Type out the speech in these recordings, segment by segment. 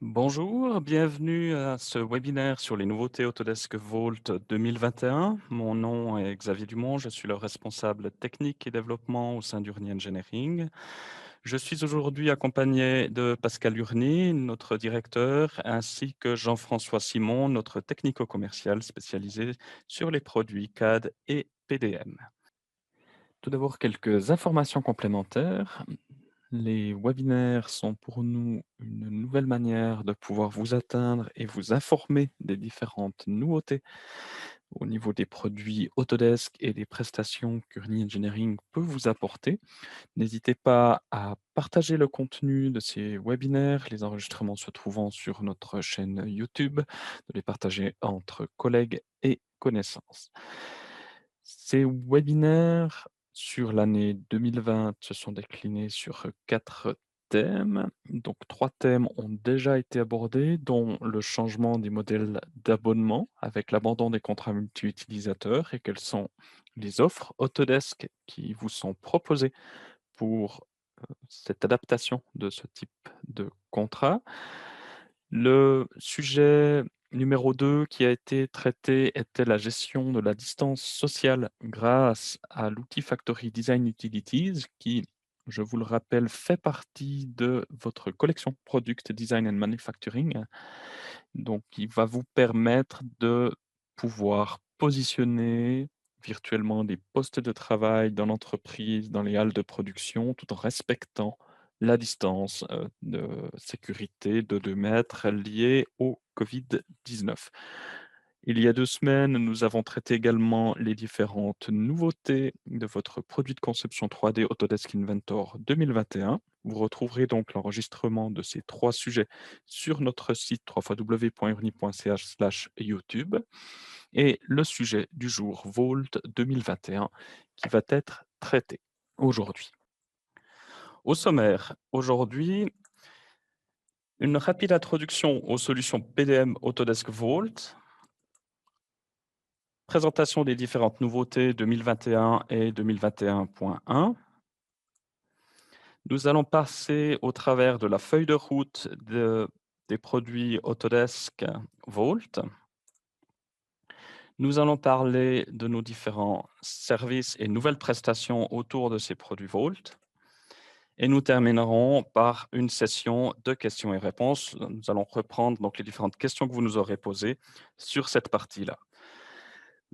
Bonjour, bienvenue à ce webinaire sur les nouveautés Autodesk Vault 2021. Mon nom est Xavier Dumont, je suis le responsable technique et développement au sein d'Urni Engineering. Je suis aujourd'hui accompagné de Pascal Urny, notre directeur, ainsi que Jean-François Simon, notre technico-commercial spécialisé sur les produits CAD et PDM. Tout d'abord, quelques informations complémentaires. Les webinaires sont pour nous une nouvelle manière de pouvoir vous atteindre et vous informer des différentes nouveautés au niveau des produits Autodesk et des prestations qu'Urni Engineering peut vous apporter. N'hésitez pas à partager le contenu de ces webinaires, les enregistrements se trouvant sur notre chaîne YouTube, de les partager entre collègues et connaissances. Ces webinaires sur l'année 2020 se sont déclinés sur 4 thèmes. Donc 3 thèmes ont déjà été abordés, dont le changement des modèles d'abonnement avec l'abandon des contrats multi-utilisateurs et quelles sont les offres Autodesk qui vous sont proposées pour cette adaptation de ce type de contrat. Le sujet numéro 2 qui a été traité était la gestion de la distance sociale grâce à l'outil Factory Design Utilities qui, je vous le rappelle, fait partie de votre collection Product Design and Manufacturing. Donc, il va vous permettre de pouvoir positionner virtuellement des postes de travail dans l'entreprise, dans les halles de production, tout en respectant la distance, de sécurité de 2 mètres liée au Covid-19. Il y a 2 semaines, nous avons traité également les différentes nouveautés de votre produit de conception 3D Autodesk Inventor 2021. Vous retrouverez donc l'enregistrement de ces 3 sujets sur notre site www.urni.ch/youtube et le sujet du jour Vault 2021 qui va être traité aujourd'hui. Au sommaire, aujourd'hui, une rapide introduction aux solutions PDM Autodesk Vault, présentation des différentes nouveautés 2021 et 2021.1. Nous allons passer au travers de la feuille de route des produits Autodesk Vault. Nous allons parler de nos différents services et nouvelles prestations autour de ces produits Vault. Et nous terminerons par une session de questions et réponses. Nous allons reprendre donc les différentes questions que vous nous aurez posées sur cette partie-là.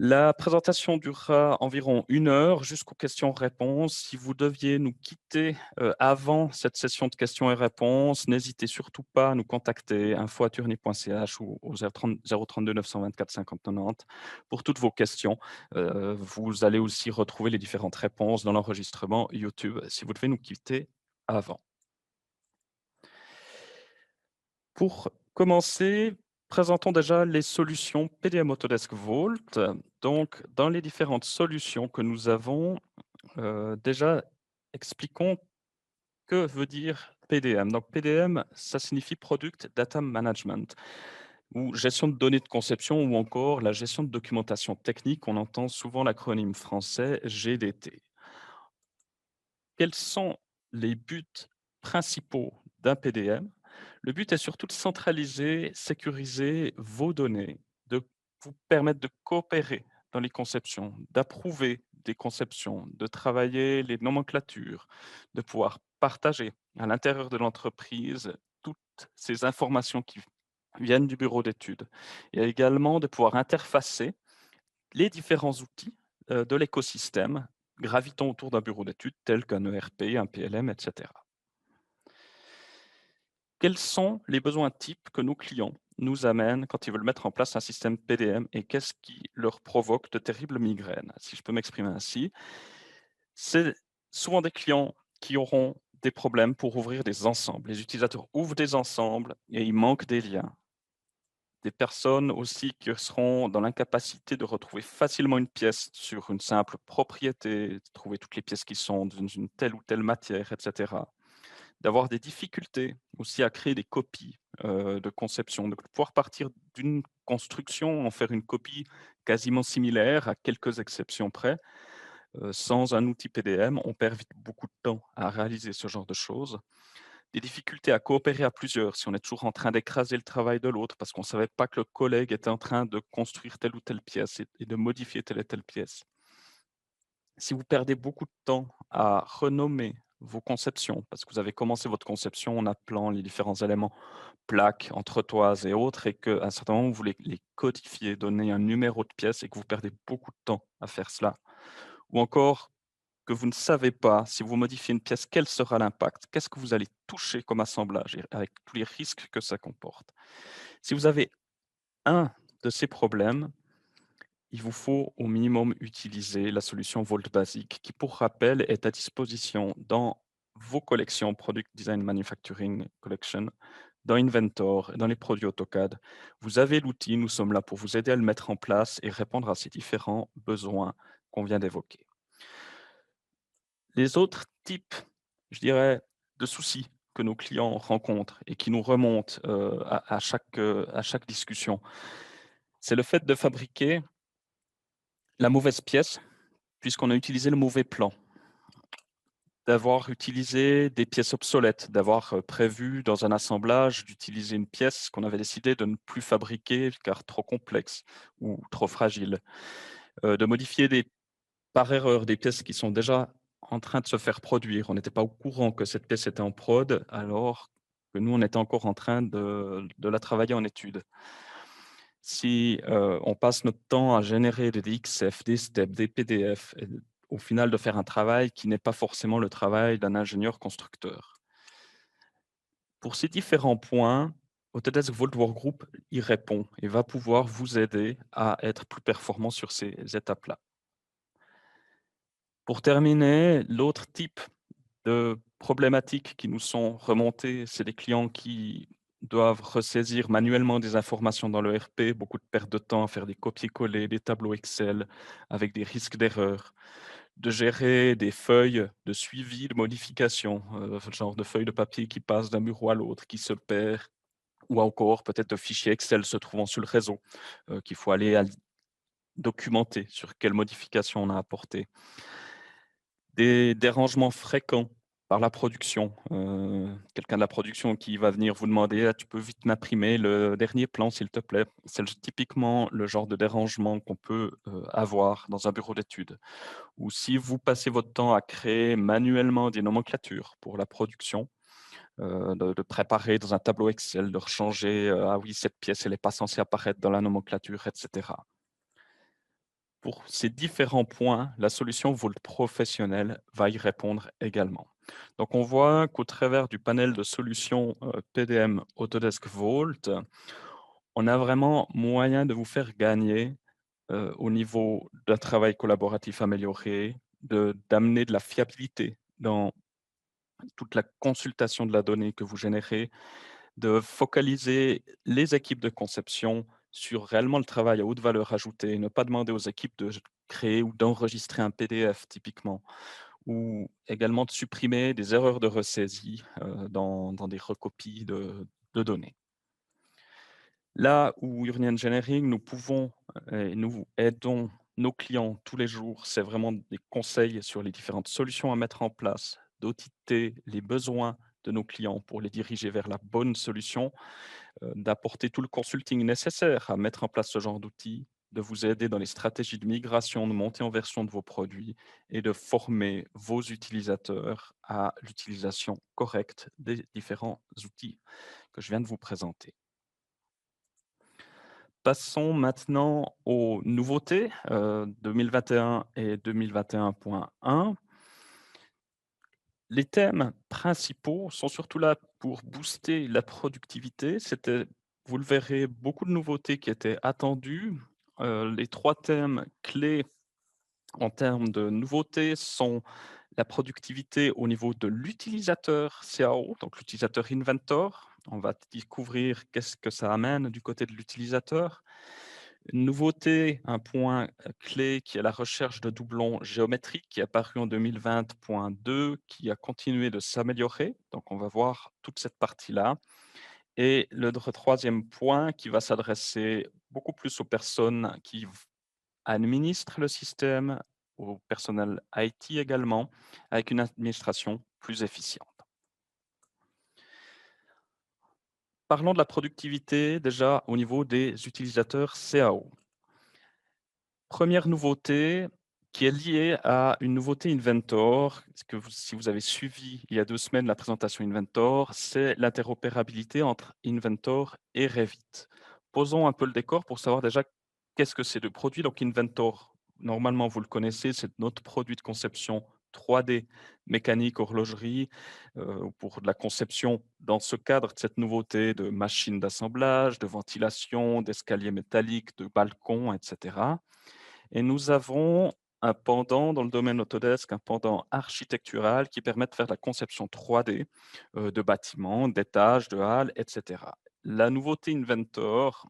La présentation durera environ 1 heure jusqu'aux questions-réponses. Si vous deviez nous quitter avant cette session de questions et réponses, n'hésitez surtout pas à nous contacter info@urni.ch ou au 032 924 50 90 pour toutes vos questions. Vous allez aussi retrouver les différentes réponses dans l'enregistrement YouTube si vous devez nous quitter avant. Pour commencer, présentons déjà les solutions PDM Autodesk Vault. Donc, dans les différentes solutions que nous avons, déjà expliquons que veut dire PDM. Donc PDM, ça signifie Product Data Management ou gestion de données de conception ou encore la gestion de documentation technique. On entend souvent l'acronyme français GDT. Quels sont les buts principaux d'un PDM? Le but est surtout de centraliser, sécuriser vos données, de vous permettre de coopérer dans les conceptions, d'approuver des conceptions, de travailler les nomenclatures, de pouvoir partager à l'intérieur de l'entreprise toutes ces informations qui viennent du bureau d'études et également de pouvoir interfacer les différents outils de l'écosystème gravitant autour d'un bureau d'études tel qu'un ERP, un PLM, etc. Quels sont les besoins types que nos clients nous amènent quand ils veulent mettre en place un système PDM et qu'est-ce qui leur provoque de terribles migraines? Si je peux m'exprimer ainsi, c'est souvent des clients qui auront des problèmes pour ouvrir des ensembles. Les utilisateurs ouvrent des ensembles et il manque des liens. Des personnes aussi qui seront dans l'incapacité de retrouver facilement une pièce sur une simple propriété, de trouver toutes les pièces qui sont dans une telle ou telle matière, etc. D'avoir des difficultés aussi à créer des copies de conception, de pouvoir partir d'une construction, en faire une copie quasiment similaire à quelques exceptions près. Sans un outil PDM, on perd vite beaucoup de temps à réaliser ce genre de choses. Des difficultés à coopérer à plusieurs, si on est toujours en train d'écraser le travail de l'autre parce qu'on ne savait pas que le collègue était en train de construire telle ou telle pièce et de modifier telle et telle pièce. Si vous perdez beaucoup de temps à renommer vos conceptions, parce que vous avez commencé votre conception en appelant les différents éléments plaques, entretoises et autres, et qu'à un certain moment, vous voulez les codifier, donner un numéro de pièce et que vous perdez beaucoup de temps à faire cela. Ou encore que vous ne savez pas, si vous modifiez une pièce, quel sera l'impact, qu'est-ce que vous allez toucher comme assemblage et avec tous les risques que ça comporte. Si vous avez un de ces problèmes, il vous faut au minimum utiliser la solution Volt Basic qui, pour rappel, est à disposition dans vos collections Product Design Manufacturing Collection, dans Inventor et dans les produits AutoCAD. Vous avez l'outil, nous sommes là pour vous aider à le mettre en place et répondre à ces différents besoins qu'on vient d'évoquer. Les autres types, je dirais, de soucis que nos clients rencontrent et qui nous remontent à chaque discussion, c'est le fait de fabriquer la mauvaise pièce puisqu'on a utilisé le mauvais plan, d'avoir utilisé des pièces obsolètes, d'avoir prévu dans un assemblage d'utiliser une pièce qu'on avait décidé de ne plus fabriquer car trop complexe ou trop fragile, de modifier par erreur des pièces qui sont déjà en train de se faire produire. On n'était pas au courant que cette pièce était en prod alors que nous, on était encore en train de la travailler en étude. Si, on passe notre temps à générer des DXF, des steps, des PDF et au final de faire un travail qui n'est pas forcément le travail d'un ingénieur constructeur. Pour ces différents points, Autodesk Vault Workgroup y répond et va pouvoir vous aider à être plus performant sur ces étapes-là. Pour terminer, l'autre type de problématiques qui nous sont remontées, c'est des clients qui doivent ressaisir manuellement des informations dans le RP, beaucoup de perte de temps à faire des copier-coller, des tableaux Excel avec des risques d'erreur, de gérer des feuilles de suivi, de modification, genre de feuilles de papier qui passent d'un bureau à l'autre, qui se perd, ou encore peut-être de fichiers Excel se trouvant sur le réseau, qu'il faut aller documenter sur quelles modifications on a apporté. Des dérangements fréquents par la production, quelqu'un de la production qui va venir vous demander: «Ah, tu peux vite m'imprimer le dernier plan, s'il te plaît?» C'est typiquement le genre de dérangement qu'on peut, avoir dans un bureau d'études. Ou si vous passez votre temps à créer manuellement des nomenclatures pour la production, de préparer dans un tableau Excel, de rechanger, «Ah oui, cette pièce, elle est pas censée apparaître dans la nomenclature» et cetera. Pour ces différents points, la solution Vault Professionnel va y répondre également. Donc, on voit qu'au travers du panel de solutions PDM Autodesk Vault, on a vraiment moyen de vous faire gagner au niveau d'un travail collaboratif amélioré, d'amener de la fiabilité dans toute la consultation de la donnée que vous générez, de focaliser les équipes de conception sur réellement le travail à haute valeur ajoutée, ne pas demander aux équipes de créer ou d'enregistrer un PDF typiquement, ou également de supprimer des erreurs de ressaisie dans des recopies de données. Là où Urban Engineering, nous pouvons et nous aidons nos clients tous les jours, c'est vraiment des conseils sur les différentes solutions à mettre en place, d'auditer les besoins de nos clients pour les diriger vers la bonne solution, d'apporter tout le consulting nécessaire à mettre en place ce genre d'outils, de vous aider dans les stratégies de migration, de montée en version de vos produits et de former vos utilisateurs à l'utilisation correcte des différents outils que je viens de vous présenter. Passons maintenant aux nouveautés 2021 et 2021.1. Les thèmes principaux sont surtout là pour booster la productivité. C'était, vous le verrez, beaucoup de nouveautés qui étaient attendues. Les 3 thèmes clés en termes de nouveautés sont la productivité au niveau de l'utilisateur CAO, donc l'utilisateur Inventor. On va découvrir qu'est-ce que ça amène du côté de l'utilisateur. Une nouveauté, un point, clé qui est la recherche de doublons géométriques qui est apparu en 2020.2, qui a continué de s'améliorer. Donc on va voir toute cette partie-là et le 3e point qui va s'adresser beaucoup plus aux personnes qui administrent le système, au personnel IT également, avec une administration plus efficiente. Parlons de la productivité déjà au niveau des utilisateurs CAO. Première nouveauté qui est liée à une nouveauté Inventor, si vous avez suivi il y a 2 semaines la présentation Inventor, c'est l'interopérabilité entre Inventor et Revit. Posons un peu le décor pour savoir déjà qu'est-ce que ces 2 produits. Donc Inventor, normalement vous le connaissez, c'est notre produit de conception 3D, mécanique, horlogerie, pour de la conception dans ce cadre de cette nouveauté de machines d'assemblage, de ventilation, d'escaliers métalliques, de balcons, etc. Et nous avons un pendant dans le domaine Autodesk, un pendant architectural qui permet de faire de la conception 3D, de bâtiments, d'étages, de halles, et cetera. La nouveauté Inventor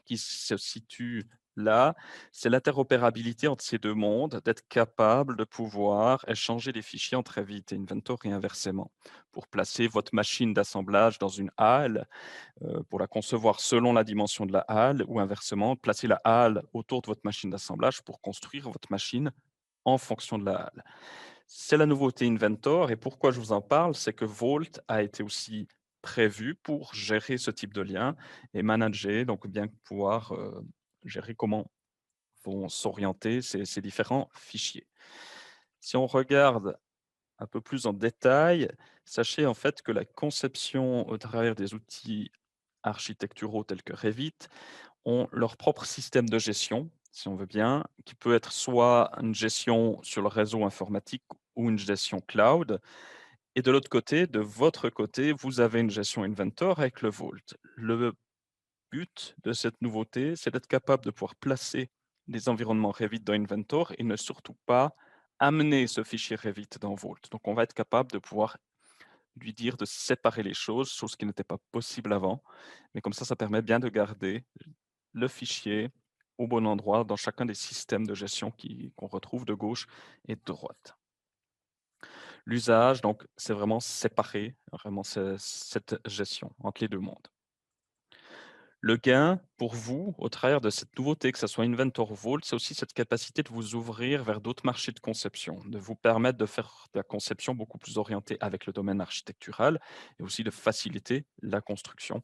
qui se situe là, c'est l'interopérabilité entre ces 2 mondes, d'être capable de pouvoir échanger des fichiers entre Revit et Inventor et inversement. Pour placer votre machine d'assemblage dans une halle, pour la concevoir selon la dimension de la halle ou inversement, placer la halle autour de votre machine d'assemblage pour construire votre machine en fonction de la halle. C'est la nouveauté Inventor et pourquoi je vous en parle, c'est que Vault a été aussi prévu pour gérer ce type de lien et manager, donc bien pouvoir, gérer comment vont s'orienter ces différents fichiers. Si on regarde un peu plus en détail, sachez en fait que la conception au travers des outils architecturaux tels que Revit ont leur propre système de gestion, si on veut bien, qui peut être soit une gestion sur le réseau informatique ou une gestion cloud. Et de l'autre côté, de votre côté, vous avez une gestion Inventor avec le Vault. Le but de cette nouveauté, c'est d'être capable de pouvoir placer des environnements Revit dans Inventor et ne surtout pas amener ce fichier Revit dans Vault. Donc on va être capable de pouvoir lui dire de séparer les choses, chose qui n'était pas possible avant. Mais comme ça permet bien de garder le fichier au bon endroit dans chacun des systèmes de gestion qu'on retrouve de gauche et de droite. L'usage, donc, c'est vraiment séparer vraiment cette gestion entre les 2 mondes. Le gain pour vous, au travers de cette nouveauté, que ça soit Inventor ou Vault, c'est aussi cette capacité de vous ouvrir vers d'autres marchés de conception, de vous permettre de faire de la conception beaucoup plus orientée avec le domaine architectural et aussi de faciliter la construction,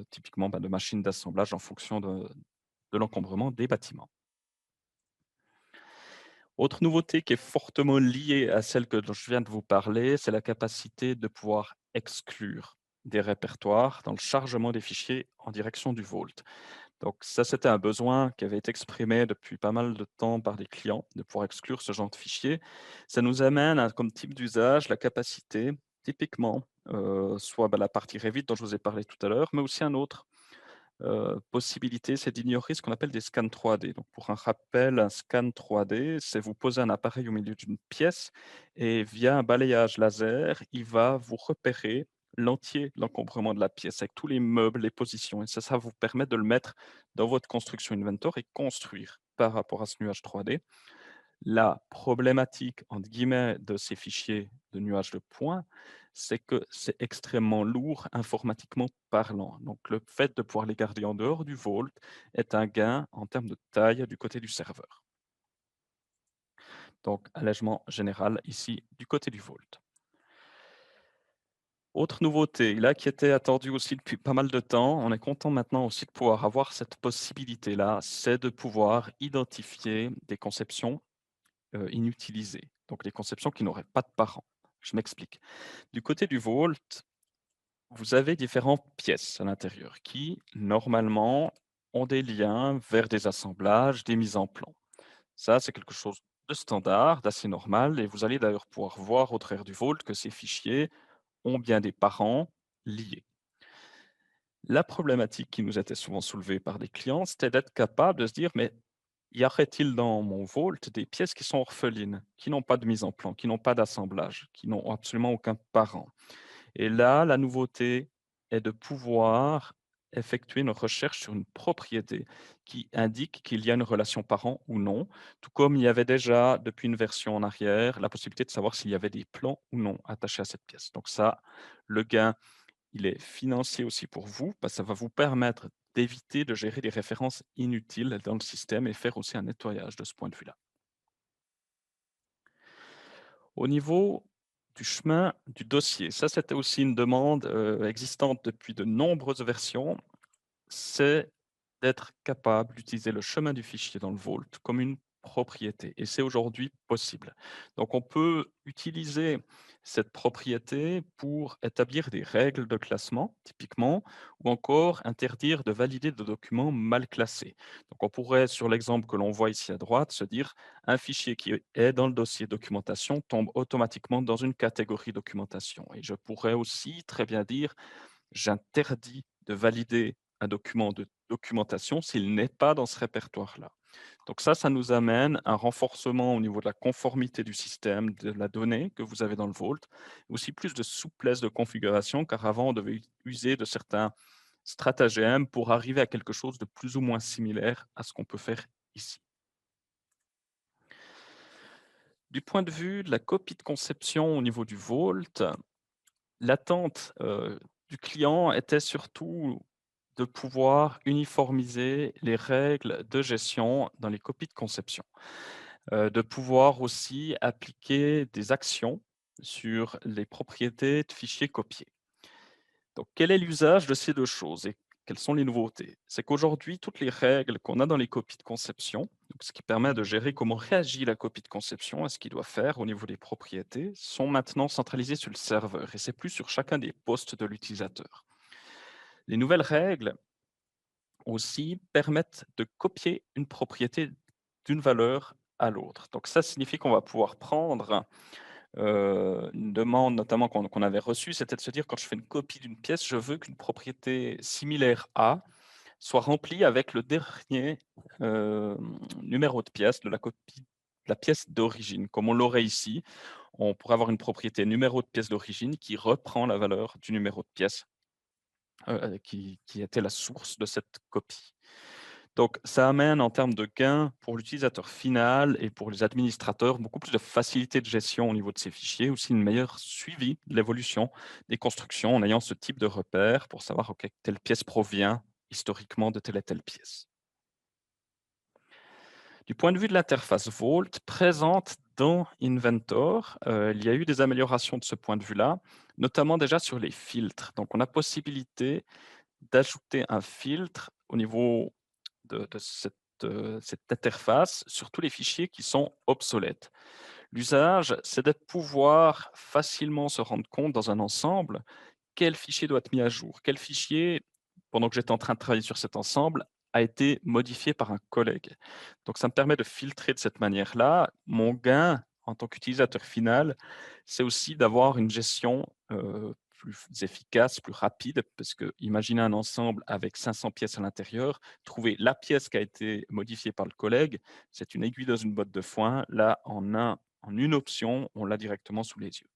typiquement, de machines d'assemblage en fonction de l'encombrement des bâtiments. Autre nouveauté qui est fortement liée à celle dont je viens de vous parler, c'est la capacité de pouvoir exclure des répertoires dans le chargement des fichiers en direction du Vault. Donc ça, c'était un besoin qui avait été exprimé depuis pas mal de temps par des clients, de pouvoir exclure ce genre de fichiers. Ça nous amène à, comme type d'usage, la capacité, typiquement, soit la partie Revit dont je vous ai parlé tout à l'heure, mais aussi un autre possibilité, c'est d'ignorer ce qu'on appelle des scans 3D. Donc pour un rappel, un scan 3D, c'est vous poser un appareil au milieu d'une pièce et via un balayage laser, il va vous repérer l'encombrement de la pièce avec tous les meubles, les positions et ça vous permet de le mettre dans votre construction Inventor et construire par rapport à ce nuage 3D. La problématique, entre guillemets, de ces fichiers de nuages de points, c'est que c'est extrêmement lourd informatiquement parlant. Donc le fait de pouvoir les garder en dehors du Vault est un gain en termes de taille du côté du serveur. Donc allègement général ici du côté du Vault. Autre nouveauté, là qui était attendue aussi depuis pas mal de temps, on est content maintenant aussi de pouvoir avoir cette possibilité-là, c'est de pouvoir identifier des conceptions inutilisées, donc des conceptions qui n'auraient pas de parents. Je m'explique. Du côté du Vault, vous avez différentes pièces à l'intérieur qui, normalement, ont des liens vers des assemblages, des mises en plan. Ça, c'est quelque chose de standard, d'assez normal, et vous allez d'ailleurs pouvoir voir au travers du Vault que ces fichiers ont bien des parents liés. La problématique qui nous était souvent soulevée par des clients, c'était d'être capable de se dire, mais y aurait-il dans mon Vault des pièces qui sont orphelines, qui n'ont pas de mise en plan, qui n'ont pas d'assemblage, qui n'ont absolument aucun parent? Et là, la nouveauté est de pouvoir effectuer une recherche sur une propriété qui indique qu'il y a une relation parent ou non, tout comme il y avait déjà, depuis une version en arrière, la possibilité de savoir s'il y avait des plans ou non attachés à cette pièce. Donc ça, le gain, il est financier aussi pour vous, parce que ça va vous permettre d'éviter de gérer des références inutiles dans le système et faire aussi un nettoyage de ce point de vue-là. Au niveau du chemin du dossier. Ça, c'était aussi une demande, existante depuis de nombreuses versions. C'est d'être capable d'utiliser le chemin du fichier dans le Vault comme une propriété et c'est aujourd'hui possible. Donc on peut utiliser cette propriété pour établir des règles de classement, typiquement, ou encore interdire de valider de documents mal classés. Donc on pourrait, sur l'exemple que l'on voit ici à droite, se dire un fichier qui est dans le dossier documentation tombe automatiquement dans une catégorie documentation. Et je pourrais aussi très bien dire j'interdis de valider un document de documentation s'il n'est pas dans ce répertoire-là. Donc ça nous amène un renforcement au niveau de la conformité du système, de la donnée que vous avez dans le Vault, aussi plus de souplesse de configuration, car avant, on devait user de certains stratagèmes pour arriver à quelque chose de plus ou moins similaire à ce qu'on peut faire ici. Du point de vue de la copie de conception au niveau du Vault, l'attente, du client était surtout de pouvoir uniformiser les règles de gestion dans les copies de conception, de pouvoir aussi appliquer des actions sur les propriétés de fichiers copiés. Donc quel est l'usage de ces 2 choses et quelles sont les nouveautés? C'est qu'aujourd'hui, toutes les règles qu'on a dans les copies de conception, donc ce qui permet de gérer comment réagit la copie de conception et ce qu'il doit faire au niveau des propriétés, sont maintenant centralisées sur le serveur et c'est plus sur chacun des postes de l'utilisateur. Les nouvelles règles aussi permettent de copier une propriété d'une valeur à l'autre. Donc ça signifie qu'on va pouvoir prendre, une demande notamment qu'on avait reçue, c'était de se dire: «Quand je fais une copie d'une pièce, je veux qu'une propriété similaire à soit remplie avec le dernier, numéro de pièce de la copie de la pièce d'origine». Comme on l'aurait ici, on pourrait avoir une propriété numéro de pièce d'origine qui reprend la valeur du numéro de pièce, qui était la source de cette copie. Donc ça amène en termes de gains pour l'utilisateur final et pour les administrateurs beaucoup plus de facilité de gestion au niveau de ces fichiers, aussi une meilleure suivi de l'évolution des constructions en ayant ce type de repère pour savoir OK, telle pièce provient historiquement de telle et telle pièce. Du point de vue de l'interface Vault présente dans Inventor, il y a eu des améliorations de ce point de vue-là, notamment déjà sur les filtres. Donc on a possibilité d'ajouter un filtre au niveau de cette interface sur tous les fichiers qui sont obsolètes. L'usage, c'est de pouvoir facilement se rendre compte dans un ensemble quel fichier doit être mis à jour, quel fichier, pendant que j'étais en train de travailler sur cet ensemble, a été modifié par un collègue. Donc ça me permet de filtrer de cette manière-là. Mon gain en tant qu'utilisateur final, c'est aussi d'avoir une gestion, plus efficace, plus rapide, parce que imaginez un ensemble avec 500 pièces à l'intérieur, trouver la pièce qui a été modifiée par le collègue, c'est une aiguille dans une botte de foin. Là, en une option, on l'a directement sous les yeux.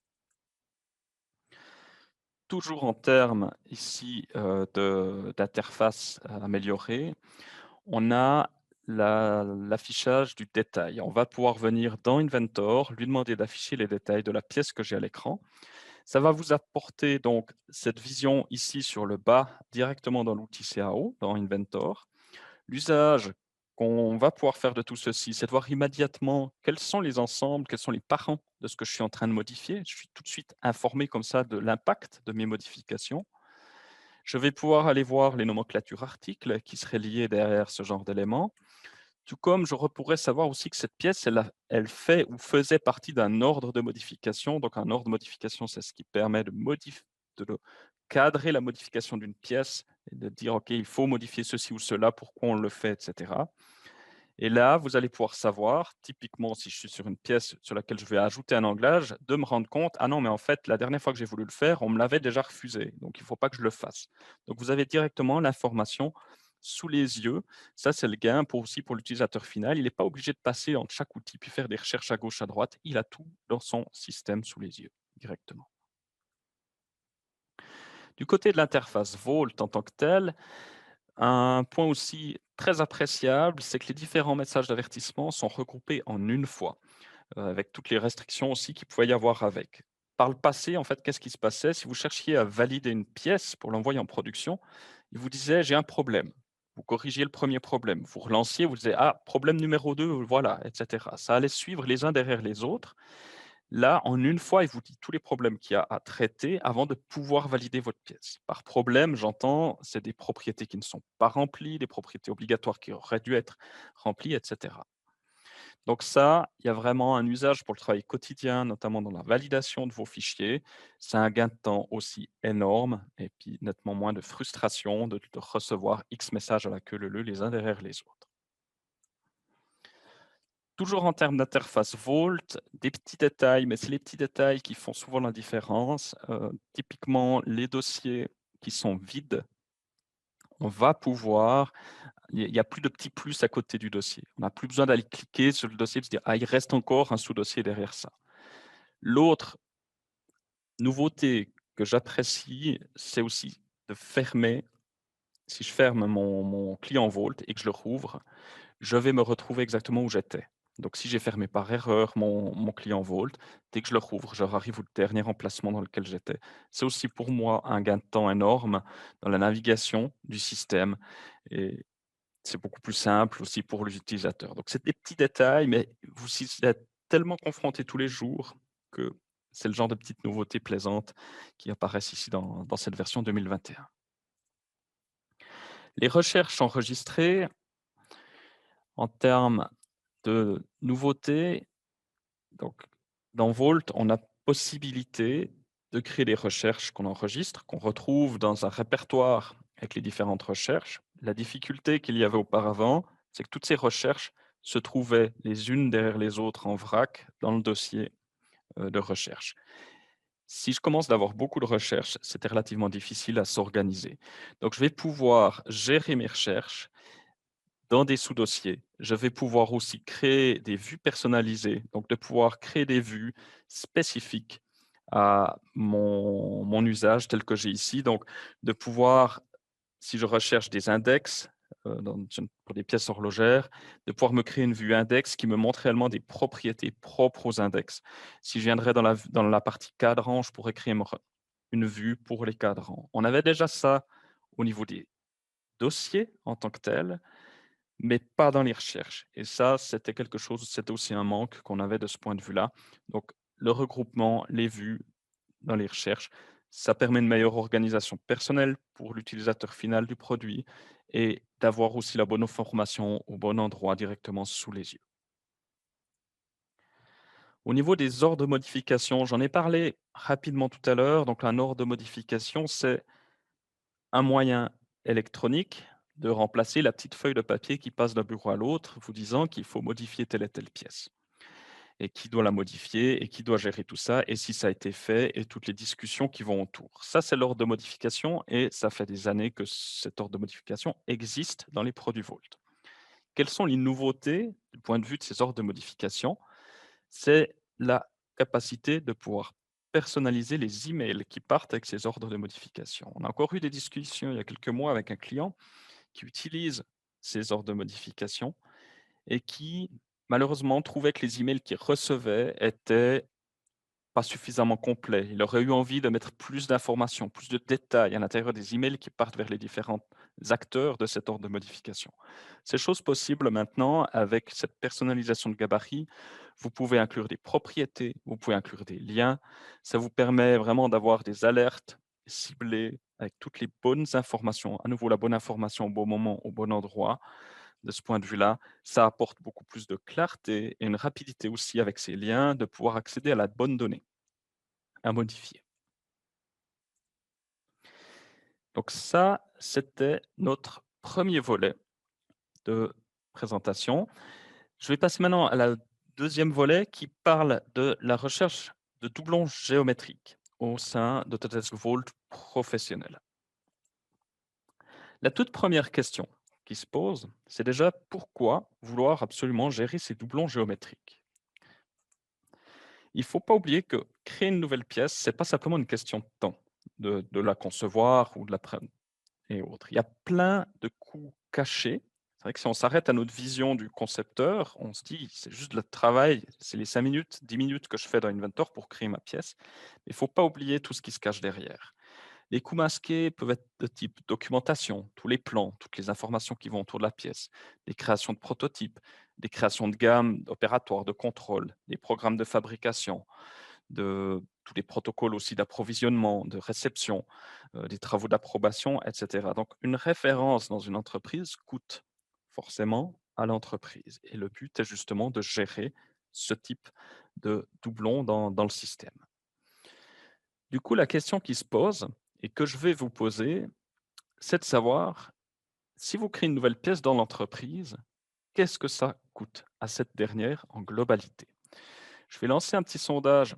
Toujours en termes ici, d'interface améliorée, on a l'affichage du détail. On va pouvoir venir dans Inventor, lui demander d'afficher les détails de la pièce que j'ai à l'écran. Ça va vous apporter donc cette vision ici sur le bas, directement dans l'outil CAO, dans Inventor. L'usage qu'on va pouvoir faire de tout ceci, c'est de voir immédiatement quels sont les ensembles, quels sont les parents de ce que je suis en train de modifier. Je suis tout de suite informé comme ça de l'impact de mes modifications. Je vais pouvoir aller voir les nomenclatures articles qui seraient liées derrière ce genre d'éléments, tout comme pourrais savoir aussi que cette pièce, elle fait ou faisait partie d'un ordre de modification. Donc un ordre de modification, c'est ce qui permet de cadrer la modification d'une pièce et de dire: «OK, il faut modifier ceci ou cela, pourquoi on le fait?» et cetera. Et là, vous allez pouvoir savoir, typiquement, si je suis sur une pièce sur laquelle je vais ajouter un anglage, de me rendre compte: «Ah non, mais en fait, la dernière fois que j'ai voulu le faire, on me l'avait déjà refusé, donc il ne faut pas que je le fasse». Donc vous avez directement l'information sous les yeux. Ça, c'est le gain pour l'utilisateur final. Il n'est pas obligé de passer entre chaque outil, puis faire des recherches à gauche, à droite. Il a tout dans son système sous les yeux, directement. Du côté de l'interface Vault en tant que telle, un point aussi très appréciable, c'est que les différents messages d'avertissement sont regroupés en une fois, avec toutes les restrictions aussi qu'il pouvait y avoir avec. Par le passé, en fait, qu'est-ce qui se passait? Si vous cherchiez à valider une pièce pour l'envoyer en production, il vous disait: «J'ai un problème». Vous corrigiez le premier problème, vous relanciez, vous disiez: «Ah, problème numéro 2, voilà», et cetera. Ça allait suivre les uns derrière les autres Là, en une fois, il vous dit tous les problèmes qu'il y a à traiter avant de pouvoir valider votre pièce. Par problème, j'entends, c'est des propriétés qui ne sont pas remplies, des propriétés obligatoires qui auraient dû être remplies, etc. Donc ça, il y a vraiment un usage pour le travail quotidien, notamment dans la validation de vos fichiers. C'est un gain de temps aussi énorme et puis nettement moins de frustration de recevoir X messages à la queue leu leu les uns derrière les autres. Toujours en termes d'interface Vault, des petits détails, mais c'est les petits détails qui font souvent la différence. Typiquement, les dossiers qui sont vides, on va pouvoir il y a plus de petits plus à côté du dossier. On n'a plus besoin d'aller cliquer sur le dossier et se dire: «Ah, il reste encore un sous-dossier derrière ça». L'autre nouveauté que j'apprécie, c'est aussi de fermer si je ferme mon client Vault et que je le rouvre, je vais me retrouver exactement où j'étais. Donc si j'ai fermé par erreur mon client Vault, dès que je le rouvre, je arrive au dernier emplacement dans lequel j'étais. C'est aussi pour moi un gain de temps énorme dans la navigation du système et c'est beaucoup plus simple aussi pour l'utilisateur. Donc c'est des petits détails, mais vous y êtes tellement confrontés tous les jours que c'est le genre de petites nouveautés plaisantes qui apparaissent ici dans cette version 2021. Les recherches enregistrées en termes de nouveautés, donc dans Vault, on a possibilité de créer des recherches qu'on enregistre, qu'on retrouve dans un répertoire avec les différentes recherches. La difficulté qu'il y avait auparavant, c'est que toutes ces recherches se trouvaient les unes derrière les autres en vrac dans le dossier de recherche. Si je commence d'avoir beaucoup de recherches, c'était relativement difficile à s'organiser. Donc, je vais pouvoir gérer mes recherches dans des sous-dossiers. Je vais pouvoir aussi créer des vues personnalisées, donc de pouvoir créer des vues spécifiques à mon usage tel que j'ai ici. Donc, de pouvoir, si je recherche des index pour des pièces horlogères, de pouvoir me créer une vue index qui me montre réellement des propriétés propres aux index. Si je viendrais dans la partie cadran, je pourrais créer une vue pour les cadrans. On avait déjà ça au niveau des dossiers en tant que tels, mais pas dans les recherches. Et ça, c'était quelque chose, c'était aussi un manque qu'on avait de ce point de vue-là. Donc, le regroupement, les vues dans les recherches, ça permet une meilleure organisation personnelle pour l'utilisateur final du produit et d'avoir aussi la bonne information au bon endroit directement sous les yeux. Au niveau des ordres de modification, j'en ai parlé rapidement tout à l'heure. Donc, un ordre de modification, c'est un moyen électronique de remplacer la petite feuille de papier qui passe d'un bureau à l'autre, vous disant qu'il faut modifier telle et telle pièce et qui doit la modifier et qui doit gérer tout ça et si ça a été fait et toutes les discussions qui vont autour. Ça, c'est l'ordre de modification et ça fait des années que cet ordre de modification existe dans les produits Volt. Quelles sont les nouveautés du point de vue de ces ordres de modification? C'est la capacité de pouvoir personnaliser les emails qui partent avec ces ordres de modification. On a encore eu des discussions il y a quelques mois avec un client qui utilise ces ordres de modification et qui, malheureusement, trouvait que les emails qu'il recevait étaient pas suffisamment complets. Il aurait eu envie de mettre plus d'informations, plus de détails à l'intérieur des emails qui partent vers les différents acteurs de cet ordre de modification. C'est chose possible maintenant avec cette personnalisation de gabarit. Vous pouvez inclure des propriétés, vous pouvez inclure des liens. Ça vous permet vraiment d'avoir des alertes ciblées avec toutes les bonnes informations. À nouveau, la bonne information au bon moment, au bon endroit. De ce point de vue-là, ça apporte beaucoup plus de clarté et une rapidité aussi avec ces liens de pouvoir accéder à la bonne donnée à modifier. Donc ça, c'était notre premier volet de présentation. Je vais passer maintenant à la deuxième volet qui parle de la recherche de doublons géométriques au sein d'Autodesk Vault professionnel. La toute première question qui se pose, c'est déjà pourquoi vouloir absolument gérer ces doublons géométriques? Il ne faut pas oublier que créer une nouvelle pièce, c'est pas simplement une question de temps, de la concevoir ou de la et autres. Il y a plein de coûts cachés. C'est vrai que si on s'arrête à notre vision du concepteur, on se dit: «C'est juste le travail, c'est les 5 minutes, 10 minutes que je fais dans Inventor pour créer ma pièce». Mais il ne faut pas oublier tout ce qui se cache derrière. Les coûts masqués peuvent être de type documentation, tous les plans, toutes les informations qui vont autour de la pièce, les créations de prototypes, des créations de gamme opératoires, de contrôle, des programmes de fabrication, de tous les protocoles aussi d'approvisionnement, de réception, des travaux d'approbation, et cetera. Donc une référence dans une entreprise coûte forcément à l'entreprise et le but est justement de gérer ce type de doublons dans le système. Du coup, la question qui se pose et que je vais vous poser, c'est de savoir si vous créez une nouvelle pièce dans l'entreprise, qu'est-ce que ça coûte à cette dernière en globalité? Je vais lancer un petit sondage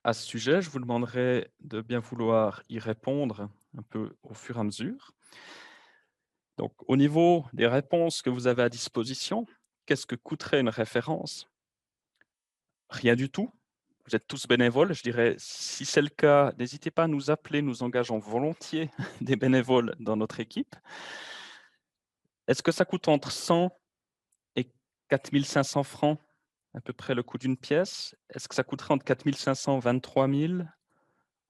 à ce sujet. Je vous demanderai de bien vouloir y répondre un peu au fur et à mesure. Donc, au niveau des réponses que vous avez à disposition, qu'est-ce que coûterait une référence? Rien du tout. Vous êtes tous bénévoles. Je dirais, si c'est le cas, n'hésitez pas à nous appeler. Nous engageons volontiers des bénévoles dans notre équipe. Est-ce que ça coûte entre 100 et 4 500 francs, à peu près le coût d'une pièce? Est-ce que ça coûterait entre 4 500 et 23 000?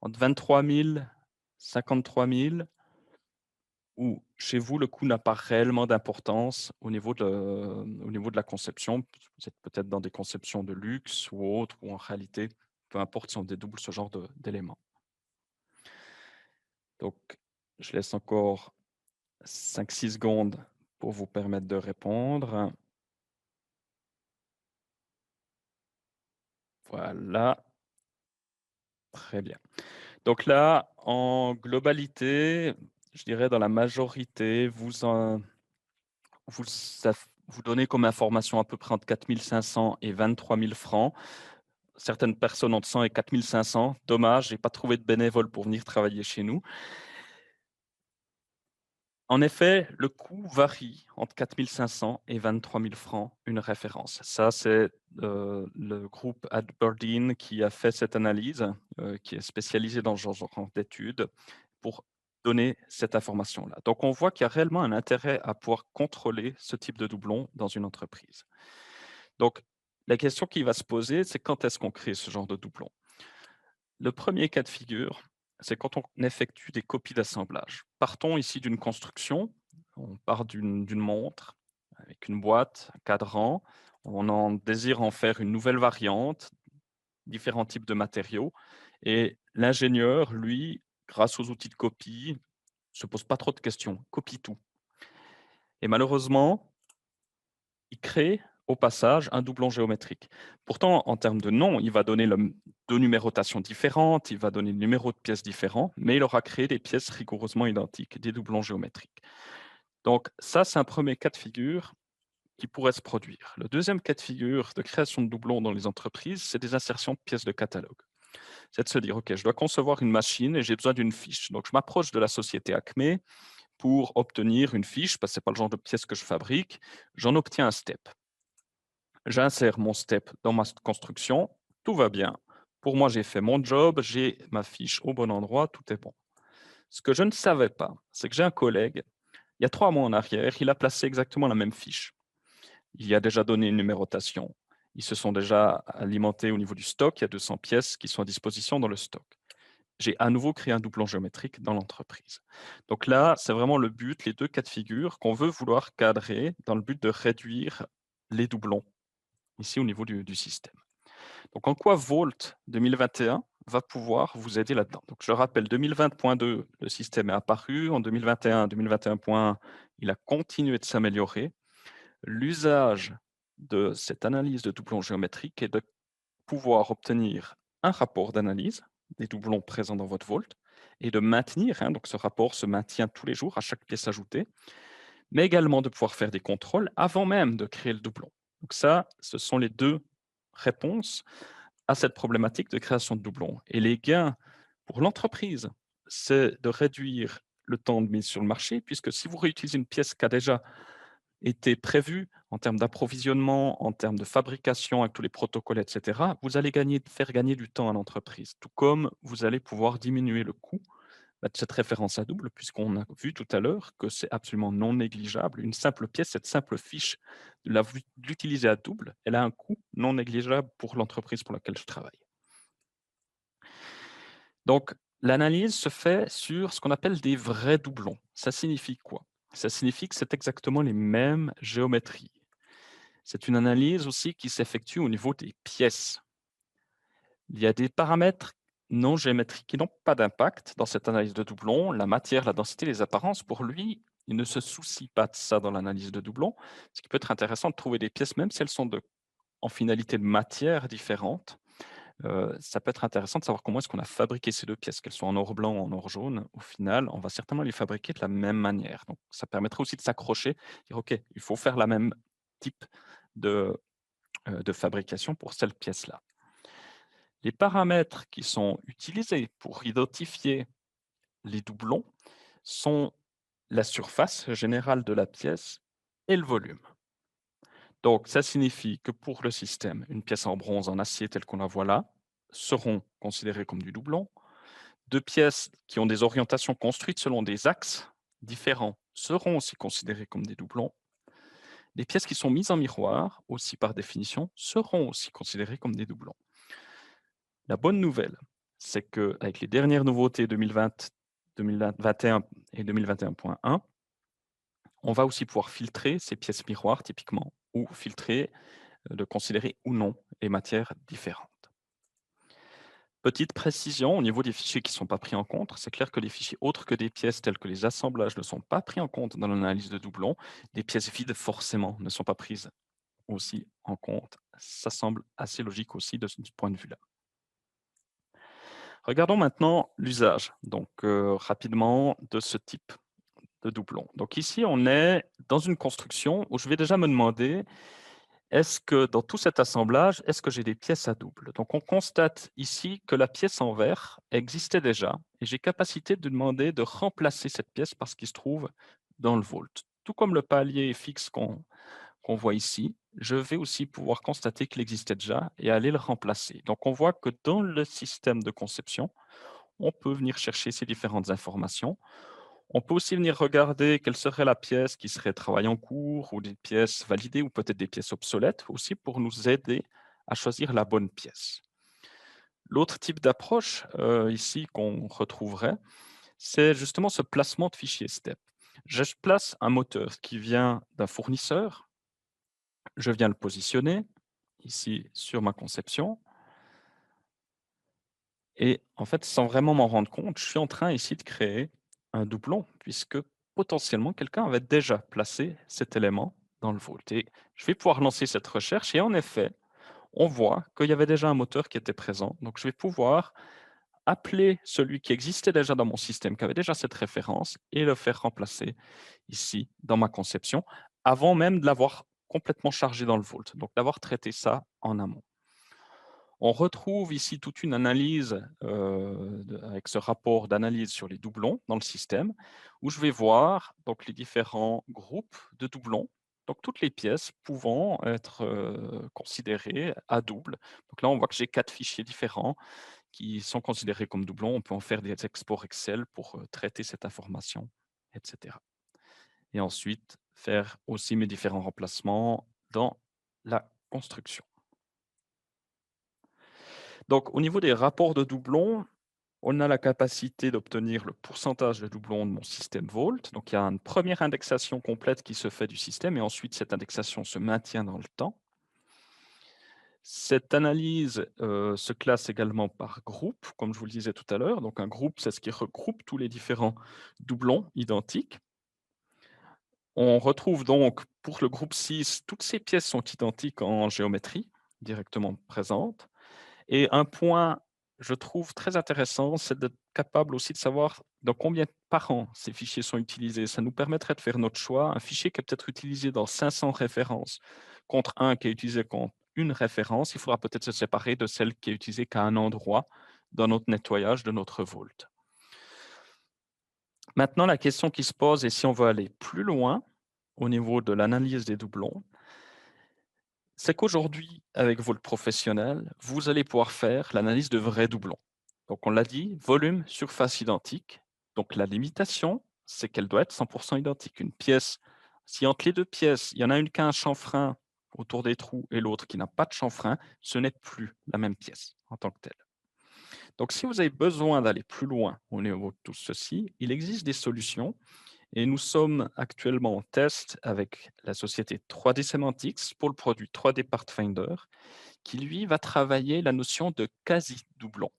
Entre 23 000, 53 000? Ou chez vous, le coût n'a pas réellement d'importance au niveau de la conception? Vous êtes peut-être dans des conceptions de luxe ou autres, ou en réalité, peu importe si on dédouble ce genre d'éléments. Donc, je laisse encore 5-6 secondes pour vous permettre de répondre. Voilà, très bien. Donc là, en globalité, je dirais dans la majorité, vous donnez comme information à peu près entre 4 500 et 23 000 francs. Certaines personnes entre 100 et 4 500. Dommage, j'ai pas trouvé de bénévoles pour venir travailler chez nous. En effet, le coût varie entre 4 500 et 23 000 francs, une référence. Ça, c'est le groupe Aberdeen qui a fait cette analyse, qui est spécialisé dans ce genre d'études, pour donner cette information-là. Donc, on voit qu'il y a réellement un intérêt à pouvoir contrôler ce type de doublon dans une entreprise. Donc, la question qui va se poser, c'est quand est-ce qu'on crée ce genre de doublon? Le premier cas de figure, c'est quand on effectue des copies d'assemblage. Partons ici d'une construction, on part d'une montre avec une boîte, un cadran, on en désire en faire une nouvelle variante, différents types de matériaux et l'ingénieur, lui, grâce aux outils de copie, se pose pas trop de questions, copie tout et malheureusement, il crée au passage un doublon géométrique. Pourtant, en termes de nom, il va donner deux numérotations différentes, il va donner le numéro de pièces différents, mais il aura créé des pièces rigoureusement identiques, des doublons géométriques. Donc ça, c'est un premier cas de figure qui pourrait se produire. Le deuxième cas de figure de création de doublons dans les entreprises, c'est des insertions de pièces de catalogue. C'est de se dire, OK, je dois concevoir une machine et j'ai besoin d'une fiche. Donc je m'approche de la société Acme pour obtenir une fiche, parce que ce n'est pas le genre de pièce que je fabrique, j'en obtiens un step. J'insère mon step dans ma construction, tout va bien. Pour moi, j'ai fait mon job, j'ai ma fiche au bon endroit, tout est bon. Ce que je ne savais pas, c'est que j'ai un collègue, il y a 3 mois en arrière, il a placé exactement la même fiche. Il y a déjà donné une numérotation. Ils se sont déjà alimentés au niveau du stock, il y a 200 pièces qui sont à disposition dans le stock. J'ai à nouveau créé un doublon géométrique dans l'entreprise. Donc là, c'est vraiment le but, les deux cas de figure qu'on veut vouloir cadrer dans le but de réduire les doublons ici au niveau du système. Donc en quoi Volt 2021 va pouvoir vous aider là-dedans? Donc je rappelle 2020.2, le système est apparu. En 2021, 2021.1, il a continué de s'améliorer. L'usage de cette analyse de doublons géométriques est de pouvoir obtenir un rapport d'analyse des doublons présents dans votre Volt et de maintenir, donc ce rapport se maintient tous les jours à chaque pièce ajoutée, mais également de pouvoir faire des contrôles avant même de créer le doublon. Donc ça, ce sont les deux réponses à cette problématique de création de doublons. Et les gains pour l'entreprise, c'est de réduire le temps de mise sur le marché, puisque si vous réutilisez une pièce qui a déjà été prévue en termes d'approvisionnement, en termes de fabrication avec tous les protocoles, etc., vous allez faire gagner du temps à l'entreprise, tout comme vous allez pouvoir diminuer le coût de cette référence à double, puisqu'on a vu tout à l'heure que c'est absolument non négligeable. Une simple pièce, cette simple fiche, de l'utiliser à double, elle a un coût non négligeable pour l'entreprise pour laquelle je travaille. Donc, l'analyse se fait sur ce qu'on appelle des vrais doublons. Ça signifie quoi? Ça signifie que c'est exactement les mêmes géométries, C'est une analyse aussi qui s'effectue au niveau des pièces. Il y a des paramètres non géométriques qui n'ont pas d'impact dans cette analyse de doublons, la matière, la densité, les apparences. Pour lui, il ne se soucie pas de ça dans l'analyse de doublons, ce qui peut être intéressant de trouver des pièces, même si elles sont en finalité de matière différentes. Ça peut être intéressant de savoir comment est-ce qu'on a fabriqué ces 2 pièces, qu'elles soient en or blanc ou en or jaune. Au final, on va certainement les fabriquer de la même manière. Donc ça permettrait aussi de s'accrocher, dire: «OK, il faut faire la même type de fabrication pour cette pièce-là». Les paramètres qui sont utilisés pour identifier les doublons sont la surface générale de la pièce et le volume. Donc ça signifie que pour le système, une pièce en bronze, en acier telle qu'on la voit là, seront considérées comme du doublon. 2 pièces qui ont des orientations construites selon des axes différents seront aussi considérées comme des doublons. Les pièces qui sont mises en miroir, aussi par définition, seront aussi considérées comme des doublons. La bonne nouvelle, c'est qu'avec les dernières nouveautés 2020, 2021 et 2021.1, on va aussi pouvoir filtrer ces pièces miroirs typiquement, ou filtrer, de considérer ou non les matières différentes. Petite précision au niveau des fichiers qui ne sont pas pris en compte, c'est clair que les fichiers autres que des pièces tels que les assemblages ne sont pas pris en compte dans l'analyse de doublons. Les pièces vides, forcément, ne sont pas prises aussi en compte. Ça semble assez logique aussi de ce point de vue-là. Regardons maintenant l'usage, donc rapidement, de ce type de doublon. Donc ici, on est dans une construction où je vais déjà me demander, est-ce que dans tout cet assemblage, est-ce que j'ai des pièces à double? Donc on constate ici que la pièce en verre existait déjà et j'ai capacité de demander de remplacer cette pièce parce qu'il se trouve dans le vault. Tout comme le palier fixe qu'on voit ici, je vais aussi pouvoir constater qu'il existait déjà et aller le remplacer. Donc on voit que dans le système de conception, on peut venir chercher ces différentes informations. On peut aussi venir regarder quelle serait la pièce qui serait travail en cours ou des pièces validées ou peut-être des pièces obsolètes aussi pour nous aider à choisir la bonne pièce. L'autre type d'approche ici qu'on retrouverait, c'est justement ce placement de fichier STEP. Je place un moteur qui vient d'un fournisseur, je viens le positionner ici sur ma conception et en fait, sans vraiment m'en rendre compte, je suis en train ici de créer un doublon puisque potentiellement quelqu'un avait déjà placé cet élément dans le vault et je vais pouvoir lancer cette recherche et en effet, on voit qu'il y avait déjà un moteur qui était présent. Donc je vais pouvoir appeler celui qui existait déjà dans mon système, qui avait déjà cette référence et le faire remplacer ici dans ma conception avant même de l'avoir complètement chargé dans le vault, donc d'avoir traité ça en amont. On retrouve ici toute une analyse avec ce rapport d'analyse sur les doublons dans le système, où je vais voir donc, les différents groupes de doublons, donc toutes les pièces pouvant être considérées à double. Donc là, on voit que j'ai 4 fichiers différents qui sont considérés comme doublons. On peut en faire des exports Excel pour traiter cette information, etc. Et ensuite, faire aussi mes différents remplacements dans la construction. Donc, au niveau des rapports de doublons, on a la capacité d'obtenir le pourcentage de doublons de mon système Vault. Donc, il y a une première indexation complète qui se fait du système et ensuite, cette indexation se maintient dans le temps. Cette analyse se classe également par groupe, comme je vous le disais tout à l'heure. Donc, un groupe, c'est ce qui regroupe tous les différents doublons identiques. On retrouve donc, pour le groupe 6, toutes ces pièces sont identiques en géométrie, directement présentes. Et un point, je trouve très intéressant, c'est d'être capable aussi de savoir dans combien par an ces fichiers sont utilisés. Ça nous permettrait de faire notre choix. Un fichier qui est peut-être utilisé dans 500 références contre un qui est utilisé contre une référence, il faudra peut-être se séparer de celle qui est utilisée qu'à un endroit dans notre nettoyage de notre vault. Maintenant, la question qui se pose, et si on veut aller plus loin au niveau de l'analyse des doublons, c'est qu'aujourd'hui, avec Vault Professionnel, vous allez pouvoir faire l'analyse de vrais doublons. Donc, on l'a dit, volume, surface identique. Donc, la limitation, c'est qu'elle doit être 100% identique. Une pièce, si entre les 2 pièces, il y en a une qui a un chanfrein autour des trous et l'autre qui n'a pas de chanfrein, ce n'est plus la même pièce en tant que telle. Donc, si vous avez besoin d'aller plus loin au niveau de tout ceci, il existe des solutions Et nous sommes actuellement en test avec la société 3D Semantics pour le produit 3D Pathfinder, qui lui va travailler la notion de quasi-doublon.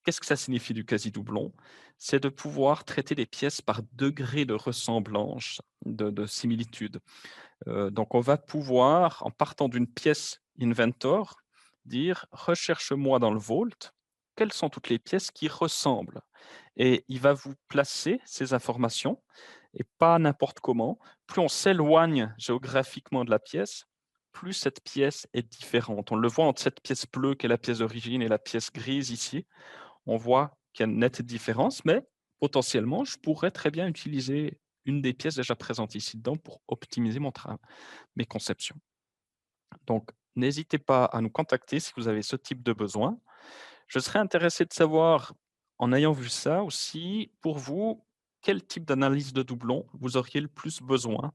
Qu'est-ce que ça signifie du quasi-doublon? C'est de pouvoir traiter des pièces par degré de ressemblance, de similitude. Donc on va pouvoir, en partant d'une pièce inventor, dire: «Recherche-moi dans le vault, quelles sont toutes les pièces qui ressemblent?» Et il va vous placer ces informations et pas n'importe comment. Plus on s'éloigne géographiquement de la pièce, plus cette pièce est différente. On le voit entre cette pièce bleue qui est la pièce d'origine et la pièce grise ici. On voit qu'il y a une nette différence, mais potentiellement, je pourrais très bien utiliser une des pièces déjà présentes ici dedans pour optimiser mes conceptions. Donc, n'hésitez pas à nous contacter si vous avez ce type de besoin. Je serais intéressé de savoir, en ayant vu ça aussi, pour vous, quel type d'analyse de doublons vous auriez le plus besoin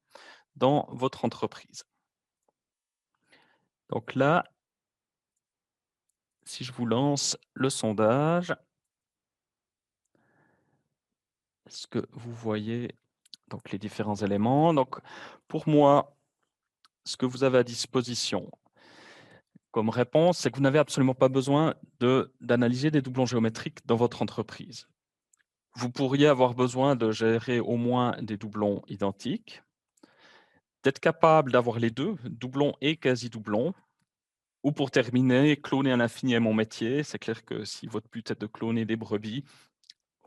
dans votre entreprise. Donc là, si je vous lance le sondage, est-ce que vous voyez donc les différents éléments? Donc, pour moi, ce que vous avez à disposition comme réponse, c'est que vous n'avez absolument pas besoin d'analyser des doublons géométriques dans votre entreprise. Vous pourriez avoir besoin de gérer au moins des doublons identiques, d'être capable d'avoir les 2, doublons et quasi-doublons, ou pour terminer, cloner à l'infini est mon métier. C'est clair que si votre but est de cloner des brebis,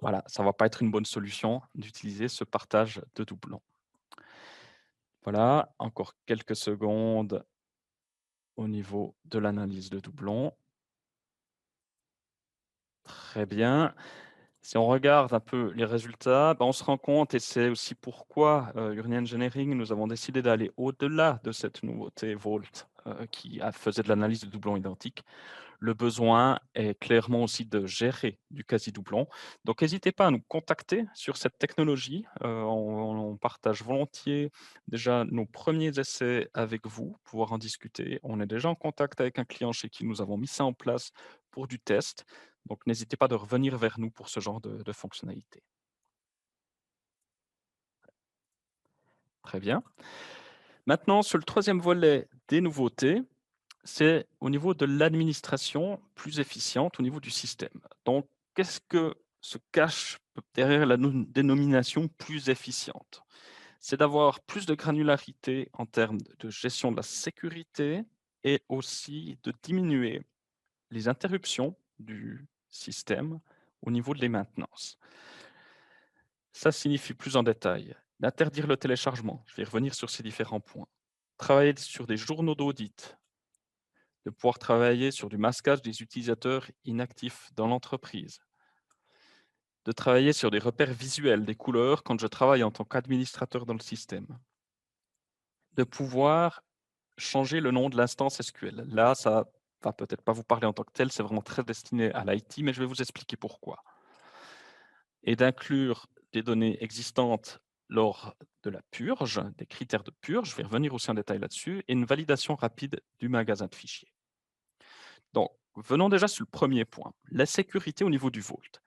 voilà, ça ne va pas être une bonne solution d'utiliser ce partage de doublons. Voilà, encore quelques secondes au niveau de l'analyse de doublons. Très bien. Si on regarde un peu les résultats, on se rend compte, et c'est aussi pourquoi, Urnia Engineering, nous avons décidé d'aller au-delà de cette nouveauté Vault, faisait de l'analyse de doublons identiques. Le besoin est clairement aussi de gérer du quasi-doublon. Donc n'hésitez pas à nous contacter sur cette technologie. On partage volontiers déjà nos premiers essais avec vous, pouvoir en discuter. On est déjà en contact avec un client chez qui nous avons mis ça en place pour du test. Donc n'hésitez pas de revenir vers nous pour ce genre de fonctionnalité. Très bien. Maintenant, sur le troisième volet des nouveautés, c'est au niveau de l'administration plus efficiente au niveau du système. Donc, qu'est-ce que se cache derrière la dénomination plus efficiente? C'est d'avoir plus de granularité en termes de gestion de la sécurité et aussi de diminuer les interruptions du système au niveau de les maintenances. Ça signifie plus en détail d'interdire le téléchargement. Je vais revenir sur ces différents points. Travailler sur des journaux d'audit, de pouvoir travailler sur du masquage des utilisateurs inactifs dans l'entreprise, de travailler sur des repères visuels, des couleurs quand je travaille en tant qu'administrateur dans le système, de pouvoir changer le nom de l'instance SQL. Là, ça va peut-être pas vous parler en tant que tel, c'est vraiment très destiné à l'IT, mais je vais vous expliquer pourquoi. Et d'inclure des données existantes lors de la purge, des critères de purge, je vais revenir aussi en détail là-dessus, et une validation rapide du magasin de fichiers. Donc, venons déjà sur le premier point, la sécurité au niveau du Vault.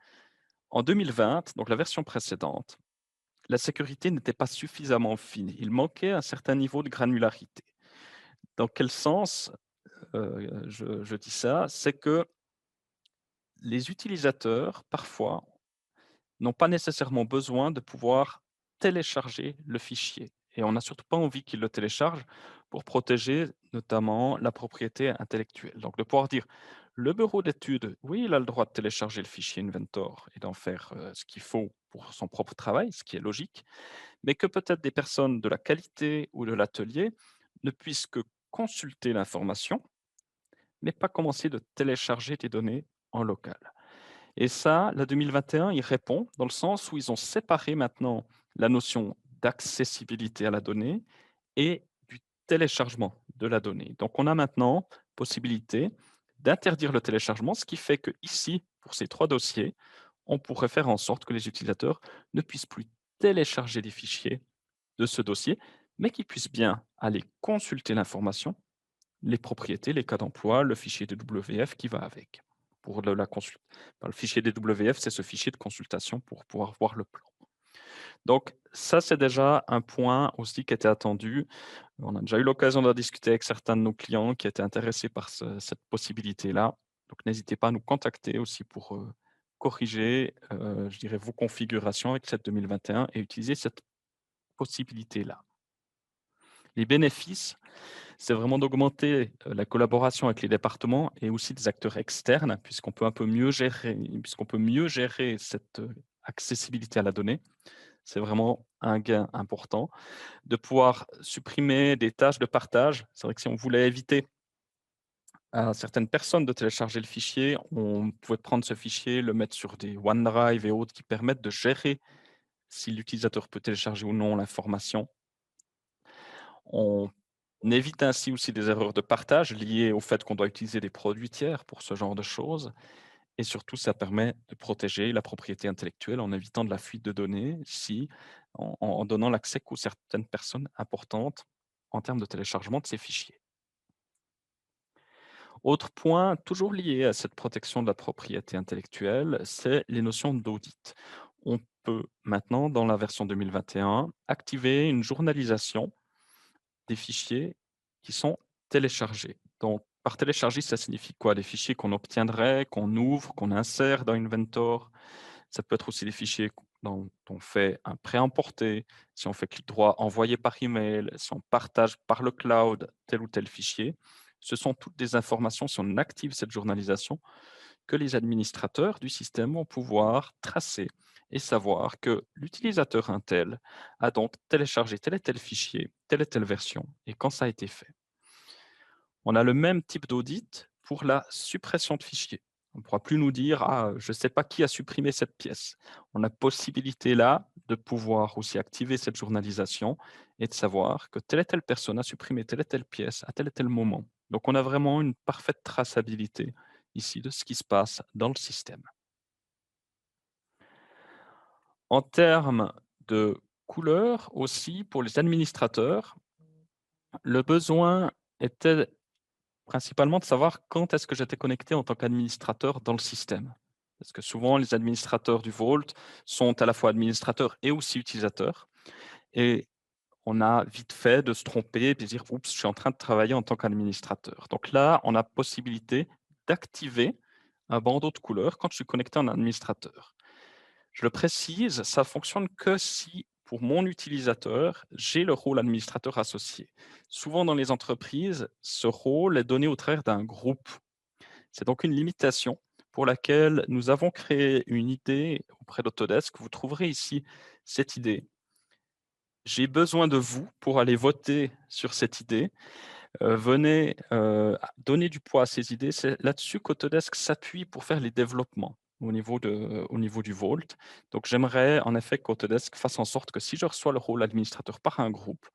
En 2020, donc la version précédente, la sécurité n'était pas suffisamment fine. Il manquait un certain niveau de granularité. Dans quel sens je dis ça? C'est que les utilisateurs, parfois, n'ont pas nécessairement besoin de pouvoir télécharger le fichier. Et on n'a surtout pas envie qu'ils le téléchargent pour protéger notamment la propriété intellectuelle. Donc de pouvoir dire, le bureau d'études, oui, il a le droit de télécharger le fichier Inventor et d'en faire ce qu'il faut pour son propre travail, ce qui est logique, mais que peut-être des personnes de la qualité ou de l'atelier ne puissent que consulter l'information, mais pas commencer de télécharger des données en local. Et ça, la 2021 y répond dans le sens où ils ont séparé maintenant la notion d'accessibilité à la donnée et du téléchargement de la donnée. Donc on a maintenant possibilité d'interdire le téléchargement, ce qui fait que ici, pour ces 3 dossiers, on pourrait faire en sorte que les utilisateurs ne puissent plus télécharger les fichiers de ce dossier, mais qu'ils puissent bien aller consulter l'information, les propriétés, les cas d'emploi, le fichier DWF qui va avec. Pour le fichier DWF, c'est ce fichier de consultation pour pouvoir voir le plan. Donc ça, c'est déjà un point aussi qui était attendu. On a déjà eu l'occasion d'en discuter avec certains de nos clients qui étaient intéressés par cette possibilité-là. Donc n'hésitez pas à nous contacter aussi pour corriger, je dirais, vos configurations avec cette 2021 et utiliser cette possibilité-là. Les bénéfices, c'est vraiment d'augmenter la collaboration avec les départements et aussi des acteurs externes, puisqu'on peut mieux gérer cette accessibilité à la donnée. C'est vraiment un gain important de pouvoir supprimer des tâches de partage. C'est vrai que si on voulait éviter à certaines personnes de télécharger le fichier, on pouvait prendre ce fichier, le mettre sur des OneDrive et autres qui permettent de gérer si l'utilisateur peut télécharger ou non l'information. On évite ainsi aussi des erreurs de partage liées au fait qu'on doit utiliser des produits tiers pour ce genre de choses. Et surtout, ça permet de protéger la propriété intellectuelle en évitant de la fuite de données en donnant l'accès qu'aux certaines personnes importantes en termes de téléchargement de ces fichiers. Autre point, toujours lié à cette protection de la propriété intellectuelle, c'est les notions d'audit. On peut maintenant, dans la version 2021, activer une journalisation des fichiers qui sont téléchargés. Donc, par télécharger, ça signifie quoi? Des fichiers qu'on obtiendrait, qu'on ouvre, qu'on insère dans Inventor. Ça peut être aussi des fichiers dont on fait un pré-importé, si on fait clic droit, envoyer par email, si on partage par le cloud tel ou tel fichier. Ce sont toutes des informations, si on active cette journalisation, que les administrateurs du système vont pouvoir tracer et savoir que l'utilisateur un tel a donc téléchargé tel et tel fichier, telle et telle version, et quand ça a été fait. On a le même type d'audit pour la suppression de fichiers. On ne pourra plus nous dire: «Ah, je ne sais pas qui a supprimé cette pièce». On a possibilité là de pouvoir aussi activer cette journalisation et de savoir que telle et telle personne a supprimé telle et telle pièce à tel et tel moment. Donc on a vraiment une parfaite traçabilité ici de ce qui se passe dans le système. En termes de couleurs aussi, pour les administrateurs, le besoin était principalement de savoir quand est-ce que j'étais connecté en tant qu'administrateur dans le système. Parce que souvent, les administrateurs du Vault sont à la fois administrateurs et aussi utilisateurs. Et on a vite fait de se tromper et de dire: «Oups, je suis en train de travailler en tant qu'administrateur». Donc là, on a possibilité d'activer un bandeau de couleur quand je suis connecté en administrateur. Je le précise, ça fonctionne que si, pour mon utilisateur, j'ai le rôle administrateur associé. Souvent dans les entreprises, ce rôle est donné au travers d'un groupe. C'est donc une limitation pour laquelle nous avons créé une idée auprès d'Autodesk. Vous trouverez ici cette idée. J'ai besoin de vous pour aller voter sur cette idée. Venez donner du poids à ces idées. C'est là-dessus qu'Autodesk s'appuie pour faire les développements au niveau du Vault. Donc j'aimerais en effet qu'Autodesk fasse en sorte que si je reçois le rôle administrateur par un groupe,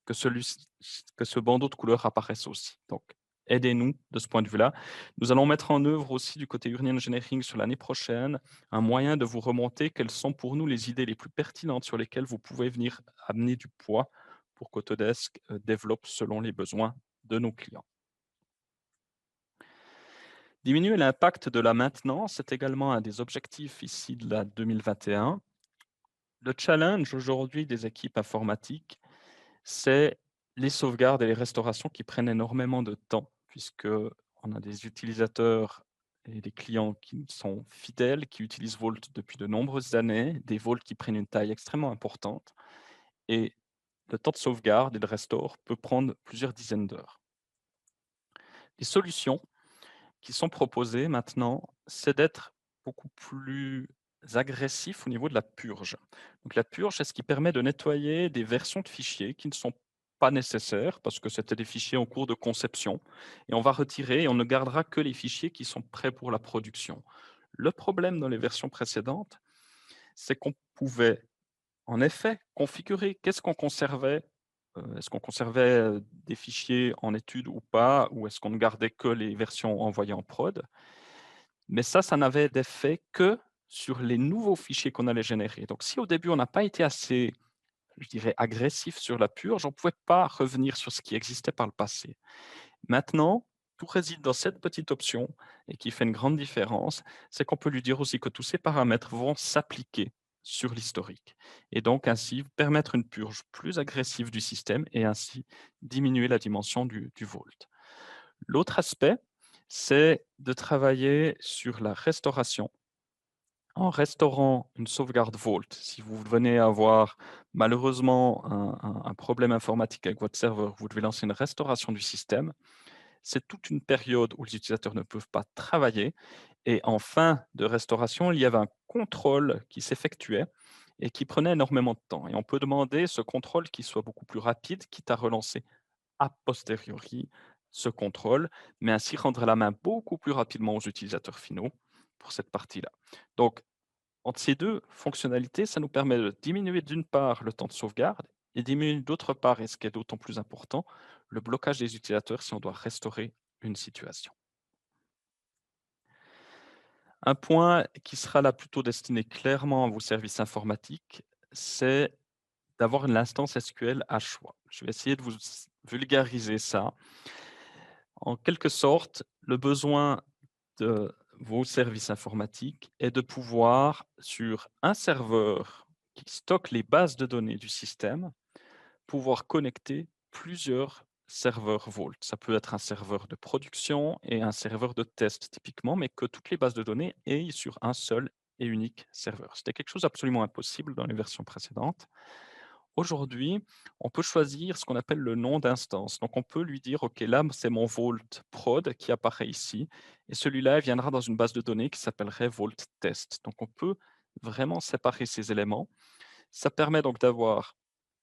que celui-ci que ce bandeau de couleurs apparaisse aussi. Donc aidez-nous de ce point de vue-là. Nous allons mettre en œuvre aussi du côté Urnien Engineering sur l'année prochaine, un moyen de vous remonter quelles sont pour nous les idées les plus pertinentes sur lesquelles vous pouvez venir amener du poids pour qu'Autodesk développe selon les besoins de nos clients. Diminuer l'impact de la maintenance est également un des objectifs ici de la 2021. Le challenge aujourd'hui des équipes informatiques, c'est les sauvegardes et les restaurations qui prennent énormément de temps, puisque on a des utilisateurs et des clients qui sont fidèles, qui utilisent Vault depuis de nombreuses années, des Vaults qui prennent une taille extrêmement importante et le temps de sauvegarde et de restore peut prendre plusieurs dizaines d'heures. Les solutions qui sont proposées maintenant, c'est d'être beaucoup plus agressif au niveau de la purge. Donc la purge, c'est ce qui permet de nettoyer des versions de fichiers qui ne sont pas nécessaires parce que c'était des fichiers en cours de conception et on va retirer et on ne gardera que les fichiers qui sont prêts pour la production. Le problème dans les versions précédentes, c'est qu'on pouvait en effet configurer qu'est-ce qu'on conservait. Est-ce qu'on conservait des fichiers en étude ou pas, ou est-ce qu'on ne gardait que les versions envoyées en prod? Mais ça n'avait d'effet que sur les nouveaux fichiers qu'on allait générer. Donc si au début on n'a pas été assez, je dirais, agressif sur la purge, on ne pouvait pas revenir sur ce qui existait par le passé. Maintenant, tout réside dans cette petite option et qui fait une grande différence, c'est qu'on peut lui dire aussi que tous ces paramètres vont s'appliquer sur l'historique et donc ainsi permettre une purge plus agressive du système et ainsi diminuer la dimension du vault. L'autre aspect, c'est de travailler sur la restauration en restaurant une sauvegarde Vault. Si vous venez avoir malheureusement un problème informatique avec votre serveur, vous devez lancer une restauration du système. C'est toute une période où les utilisateurs ne peuvent pas travailler et en fin de restauration, il y avait un contrôle qui s'effectuait et qui prenait énormément de temps et on peut demander ce contrôle qui soit beaucoup plus rapide, quitte à relancer a posteriori ce contrôle, mais ainsi rendre la main beaucoup plus rapidement aux utilisateurs finaux pour cette partie-là. Donc, entre ces 2 fonctionnalités, ça nous permet de diminuer d'une part le temps de sauvegarde et diminuer d'autre part, et ce qui est d'autant plus important, le blocage des utilisateurs si on doit restaurer une situation. Un point qui sera là plutôt destiné clairement à vos services informatiques, c'est d'avoir une instance SQL à choix. Je vais essayer de vous vulgariser ça. En quelque sorte, le besoin de vos services informatiques est de pouvoir, sur un serveur qui stocke les bases de données du système, pouvoir connecter plusieurs serveurs Vault. Ça peut être un serveur de production et un serveur de test typiquement, mais que toutes les bases de données aient sur un seul et unique serveur. C'était quelque chose d'absolument impossible dans les versions précédentes. Aujourd'hui, on peut choisir ce qu'on appelle le nom d'instance. Donc, on peut lui dire, OK, là, c'est mon Vault prod qui apparaît ici. Et celui-là, il viendra dans une base de données qui s'appellerait Vault test. Donc, on peut vraiment séparer ces éléments. Ça permet donc d'avoir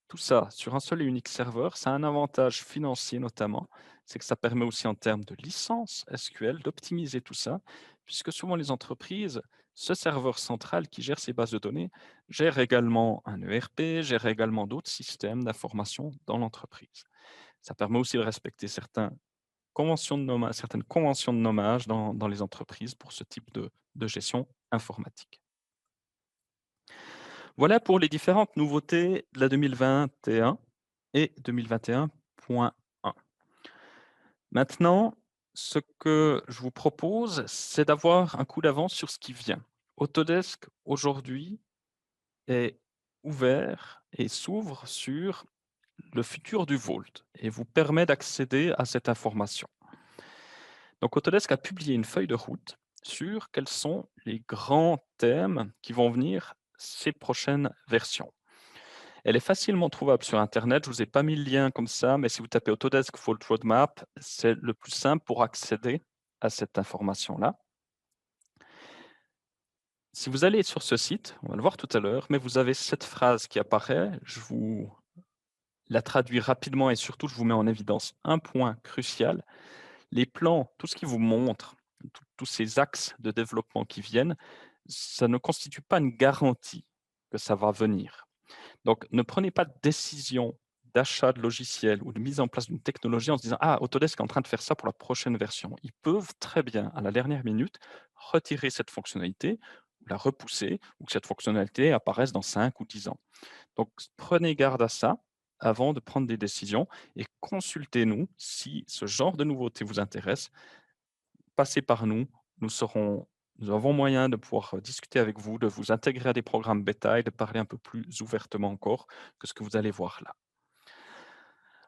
tout ça sur un seul et unique serveur. Ça a un avantage financier notamment, c'est que ça permet aussi en termes de licence SQL d'optimiser tout ça, puisque souvent les entreprises, ce serveur central qui gère ces bases de données, gère également un ERP, gère également d'autres systèmes d'information dans l'entreprise. Ça permet aussi de respecter certaines conventions de nommage dans les entreprises pour ce type de gestion informatique. Voilà pour les différentes nouveautés de la 2021 et 2021.1. Maintenant, ce que je vous propose, c'est d'avoir un coup d'avance sur ce qui vient. Autodesk, aujourd'hui, est ouvert et s'ouvre sur le futur du Vault et vous permet d'accéder à cette information. Donc Autodesk a publié une feuille de route sur quels sont les grands thèmes qui vont venir ces prochaines versions. Elle est facilement trouvable sur internet. Je vous ai pas mis le lien comme ça, mais si vous tapez Autodesk Vault Roadmap, c'est le plus simple pour accéder à cette information-là. Si vous allez sur ce site, on va le voir tout à l'heure, mais vous avez cette phrase qui apparaît. Je vous la traduis rapidement et surtout, je vous mets en évidence un point crucial. Les plans, tout ce qui vous montre, tous ces axes de développement qui viennent, ça ne constitue pas une garantie que ça va venir. Donc, ne prenez pas de décision d'achat de logiciels ou de mise en place d'une technologie en se disant: «Ah, Autodesk est en train de faire ça pour la prochaine version». Ils peuvent très bien, à la dernière minute, retirer cette fonctionnalité ou la repousser ou que cette fonctionnalité apparaisse dans 5 ou 10 ans. Donc, prenez garde à ça avant de prendre des décisions et consultez-nous si ce genre de nouveauté vous intéresse. Passez par nous, nous avons moyen de pouvoir discuter avec vous, de vous intégrer à des programmes bêta et de parler un peu plus ouvertement encore que ce que vous allez voir là.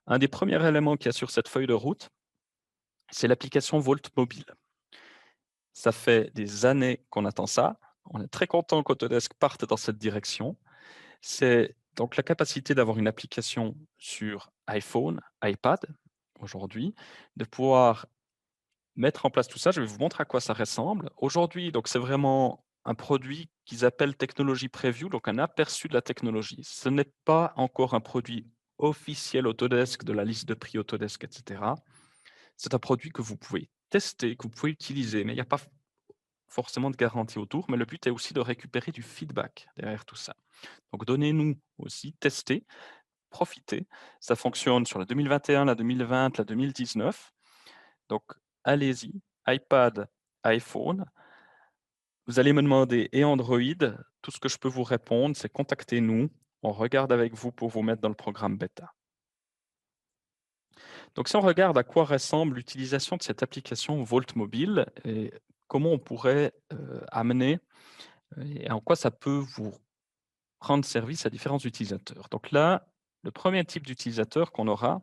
Un des premiers éléments qu'il y a sur cette feuille de route, c'est l'application Volt Mobile. Ça fait des années qu'on attend ça. On est très content qu'Autodesk parte dans cette direction. C'est donc la capacité d'avoir une application sur iPhone, iPad aujourd'hui, de pouvoir mettre en place tout ça. Je vais vous montrer à quoi ça ressemble. Aujourd'hui, donc c'est vraiment un produit qu'ils appellent technologie preview, donc un aperçu de la technologie. Ce n'est pas encore un produit officiel Autodesk, de la liste de prix Autodesk, etc. C'est un produit que vous pouvez tester, que vous pouvez utiliser, mais il n'y a pas forcément de garantie autour. Mais le but est aussi de récupérer du feedback derrière tout ça. Donc donnez-nous aussi, testez, profitez. Ça fonctionne sur la 2021, la 2020, la 2019. Donc, allez-y, iPad, iPhone. Vous allez me demander et Android. Tout ce que je peux vous répondre, c'est contactez-nous. On regarde avec vous pour vous mettre dans le programme bêta. Donc, si on regarde à quoi ressemble l'utilisation de cette application Volt Mobile et comment on pourrait amener et en quoi ça peut vous rendre service à différents utilisateurs. Donc là, le premier type d'utilisateur qu'on aura,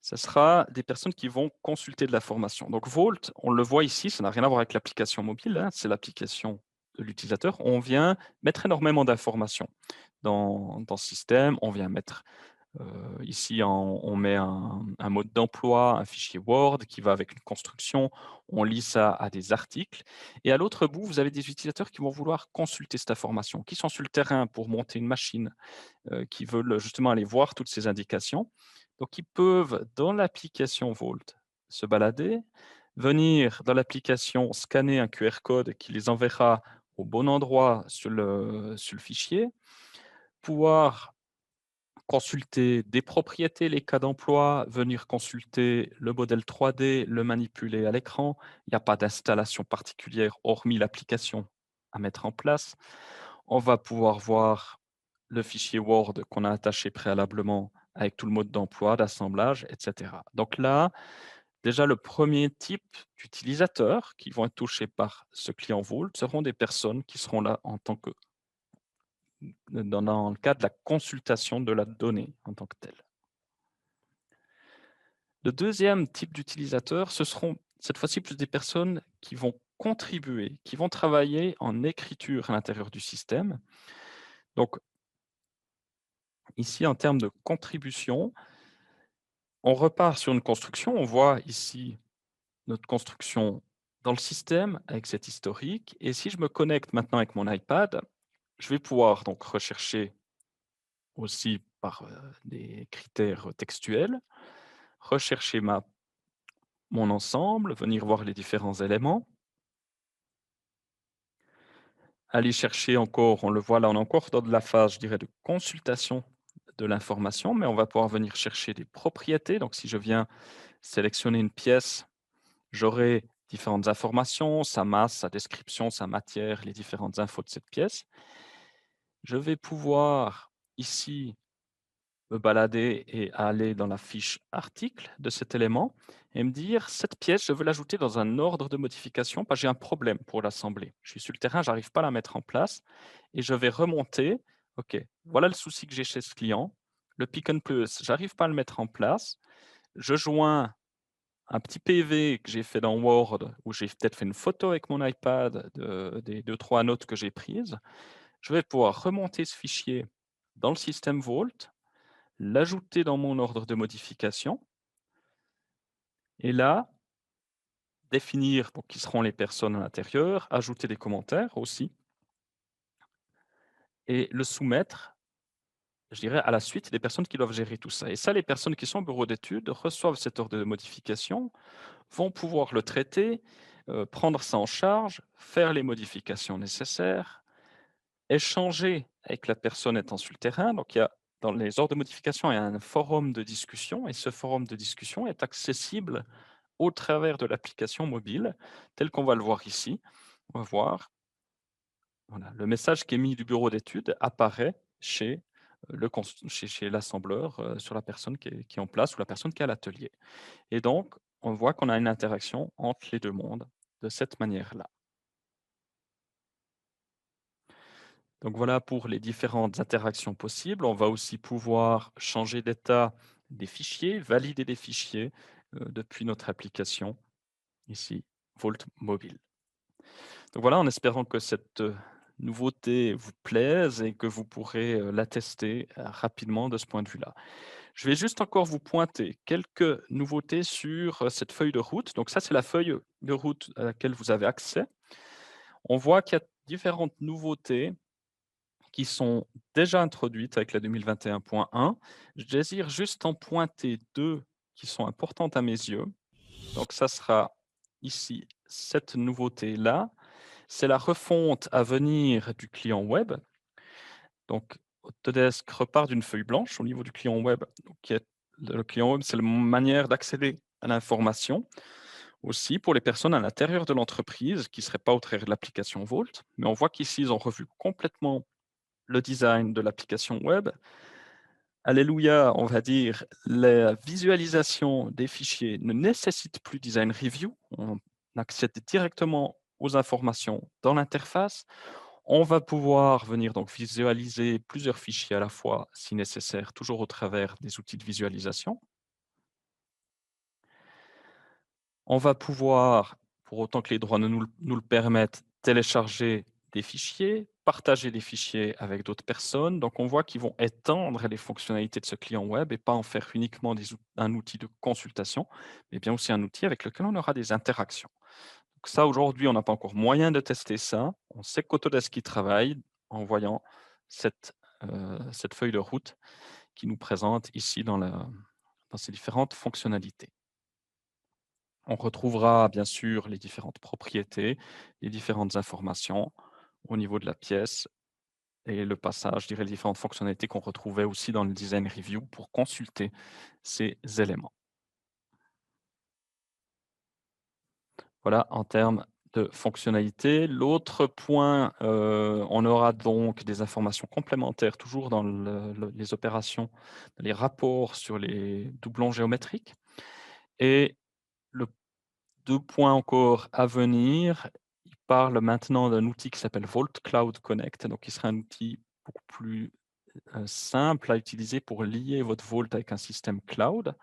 ce sera des personnes qui vont consulter de la formation. Donc Vault, on le voit ici, ça n'a rien à voir avec l'application mobile, hein, c'est l'application de l'utilisateur. On vient mettre énormément d'informations dans ce système. On vient mettre ici, on met un mode d'emploi, un fichier Word qui va avec une construction. On lit ça à des articles. Et à l'autre bout, vous avez des utilisateurs qui vont vouloir consulter cette information, qui sont sur le terrain pour monter une machine, qui veulent justement aller voir toutes ces indications. Donc, ils peuvent, dans l'application Vault, se balader, venir dans l'application scanner un QR code qui les enverra au bon endroit sur le fichier, pouvoir consulter des propriétés, les cas d'emploi, venir consulter le modèle 3D, le manipuler à l'écran. Il n'y a pas d'installation particulière hormis l'application à mettre en place. On va pouvoir voir le fichier Word qu'on a attaché préalablement avec tout le mode d'emploi, d'assemblage, etc. Donc là, déjà le premier type d'utilisateurs qui vont être touchés par ce client Vault seront des personnes qui seront là en tant que dans le cadre de la consultation de la donnée en tant que telle. Le deuxième type d'utilisateurs, ce seront cette fois-ci plus des personnes qui vont contribuer, qui vont travailler en écriture à l'intérieur du système. Donc ici, en termes de contribution, on repart sur une construction. On voit ici notre construction dans le système avec cet historique. Et si je me connecte maintenant avec mon iPad, je vais pouvoir donc rechercher aussi par des critères textuels, rechercher mon ensemble, venir voir les différents éléments, aller chercher encore, on le voit là, on est encore dans de la phase, je dirais, de consultation de l'information, mais on va pouvoir venir chercher des propriétés. Donc, si je viens sélectionner une pièce, j'aurai différentes informations, sa masse, sa description, sa matière, les différentes infos de cette pièce. Je vais pouvoir ici me balader et aller dans la fiche article de cet élément et me dire: «Cette pièce, je veux l'ajouter dans un ordre de modification parce que j'ai un problème pour l'assembler. Je suis sur le terrain, j'arrive pas à la mettre en place» et je vais remonter. OK, voilà le souci que j'ai chez ce client. Le pick and place, j'arrive pas à le mettre en place. Je joins un petit PV que j'ai fait dans Word où j'ai peut-être fait une photo avec mon iPad des 2-3 notes que j'ai prises. Je vais pouvoir remonter ce fichier dans le système Vault, l'ajouter dans mon ordre de modification et là, définir donc qui seront les personnes à l'intérieur, ajouter des commentaires aussi et le soumettre, je dirais, à la suite des personnes qui doivent gérer tout ça. Et ça, les personnes qui sont au bureau d'études reçoivent cet ordre de modification, vont pouvoir le traiter, prendre ça en charge, faire les modifications nécessaires, échanger avec la personne étant sur le terrain. Donc il y a dans les ordres de modification, il y a un forum de discussion et ce forum de discussion est accessible au travers de l'application mobile, tel qu'on va le voir ici. On va voir, voilà, le message qui est mis du bureau d'études apparaît chez l'assembleur, sur la personne qui est en place ou la personne qui est à l'atelier. Et donc, on voit qu'on a une interaction entre les 2 mondes de cette manière-là. Donc voilà pour les différentes interactions possibles. On va aussi pouvoir changer d'état des fichiers, valider des fichiers, depuis notre application ici, Volt Mobile. Donc voilà, en espérant que cette, nouveauté vous plaise et que vous pourrez, la tester, rapidement de ce point de vue-là. Je vais juste encore vous pointer quelques nouveautés sur, cette feuille de route. Donc ça, c'est la feuille de route à laquelle vous avez accès. On voit qu'il y a différentes nouveautés qui sont déjà introduites avec la 2021.1. Je désire juste en pointer 2 qui sont importantes à mes yeux. Donc ça sera ici cette nouveauté-là. C'est la refonte à venir du client web. Donc Autodesk repart d'une feuille blanche au niveau du client web, donc qui est le client web, c'est la manière d'accéder à l'information, aussi pour les personnes à l'intérieur de l'entreprise qui ne seraient pas au travers de l'application Vault. Mais on voit qu'ici, ils ont revu complètement le design de l'application web. Alléluia, on va dire, la visualisation des fichiers ne nécessite plus design review. On accède directement aux informations dans l'interface. On va pouvoir venir donc visualiser plusieurs fichiers à la fois si nécessaire, toujours au travers des outils de visualisation. On va pouvoir, pour autant que les droits nous le permettent, télécharger des fichiers, partager des fichiers avec d'autres personnes. Donc on voit qu'ils vont étendre les fonctionnalités de ce client web et pas en faire uniquement un outil de consultation, mais bien aussi un outil avec lequel on aura des interactions. Donc ça, aujourd'hui, on n'a pas encore moyen de tester ça. On sait qu'Autodesk y travaille en voyant cette feuille de route qui nous présente ici dans ces différentes fonctionnalités. On retrouvera bien sûr les différentes propriétés, les différentes informations au niveau de la pièce et le passage, je dirais, les différentes fonctionnalités qu'on retrouvait aussi dans le design review pour consulter ces éléments. Voilà en termes de fonctionnalités. L'autre point, on aura donc des informations complémentaires toujours dans les opérations, les rapports sur les doublons géométriques et le 2 points encore à venir. Il parle maintenant d'un outil qui s'appelle Vault Cloud Connect, donc qui sera un outil beaucoup plus, simple à utiliser pour lier votre Vault avec un système cloud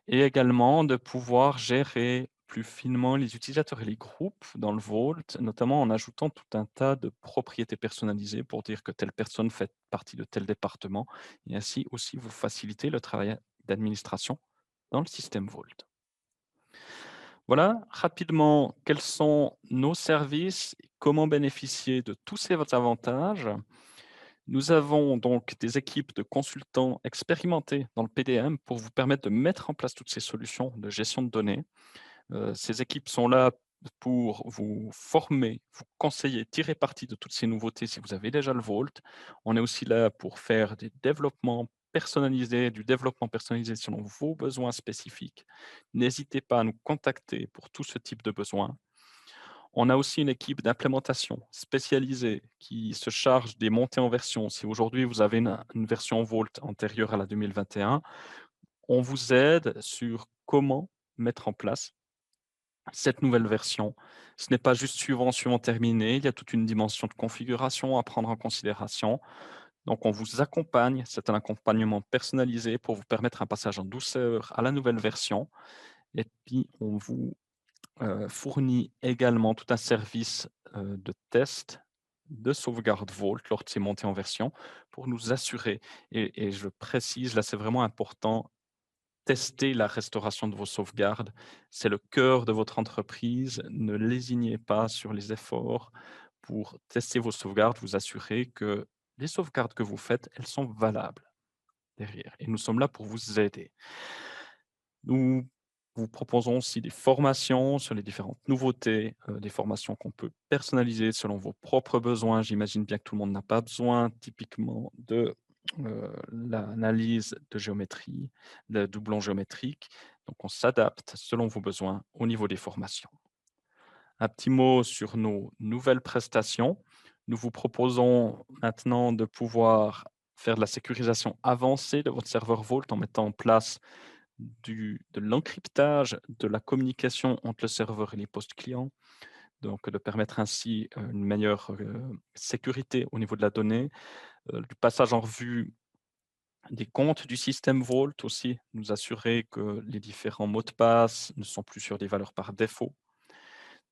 et également de pouvoir gérer plus finement les utilisateurs et les groupes dans le Vault, notamment en ajoutant tout un tas de propriétés personnalisées pour dire que telle personne fait partie de tel département et ainsi aussi vous faciliter le travail d'administration dans le système Vault. Voilà, rapidement, quels sont nos services, comment bénéficier de tous ces avantages. Nous avons donc des équipes de consultants expérimentés dans le PDM pour vous permettre de mettre en place toutes ces solutions de gestion de données. Ces équipes sont là pour vous former, vous conseiller, tirer parti de toutes ces nouveautés si vous avez déjà le Vault. On est aussi là pour faire des développements personnalisés, du développement personnalisé selon vos besoins spécifiques. N'hésitez pas à nous contacter pour tout ce type de besoins. On a aussi une équipe d'implémentation spécialisée qui se charge des montées en version. Si aujourd'hui vous avez une version Vault antérieure à la 2021, on vous aide sur comment mettre en place cette nouvelle version. Ce n'est pas juste suivant terminé, il y a toute une dimension de configuration à prendre en considération. Donc on vous accompagne, c'est un accompagnement personnalisé pour vous permettre un passage en douceur à la nouvelle version. Et puis on vous fournit également tout un service de test, de sauvegarde Vault lors de ces montées en version pour nous assurer, et je précise, là c'est vraiment important, tester la restauration de vos sauvegardes. C'est le cœur de votre entreprise. Ne lésinez pas sur les efforts pour tester vos sauvegardes, vous assurer que les sauvegardes que vous faites, elles sont valables derrière. Et nous sommes là pour vous aider. Nous vous proposons aussi des formations sur les différentes nouveautés, des formations qu'on peut personnaliser selon vos propres besoins. J'imagine bien que tout le monde n'a pas besoin typiquement de l'analyse de géométrie, de doublons géométriques. Donc on s'adapte selon vos besoins au niveau des formations. Un petit mot sur nos nouvelles prestations. Nous vous proposons maintenant de pouvoir faire de la sécurisation avancée de votre serveur Vault en mettant en place de l'encryptage de la communication entre le serveur et les postes clients, donc de permettre ainsi une meilleure sécurité au niveau de la donnée, du passage en revue des comptes du système Vault aussi, nous assurer que les différents mots de passe ne sont plus sur des valeurs par défaut.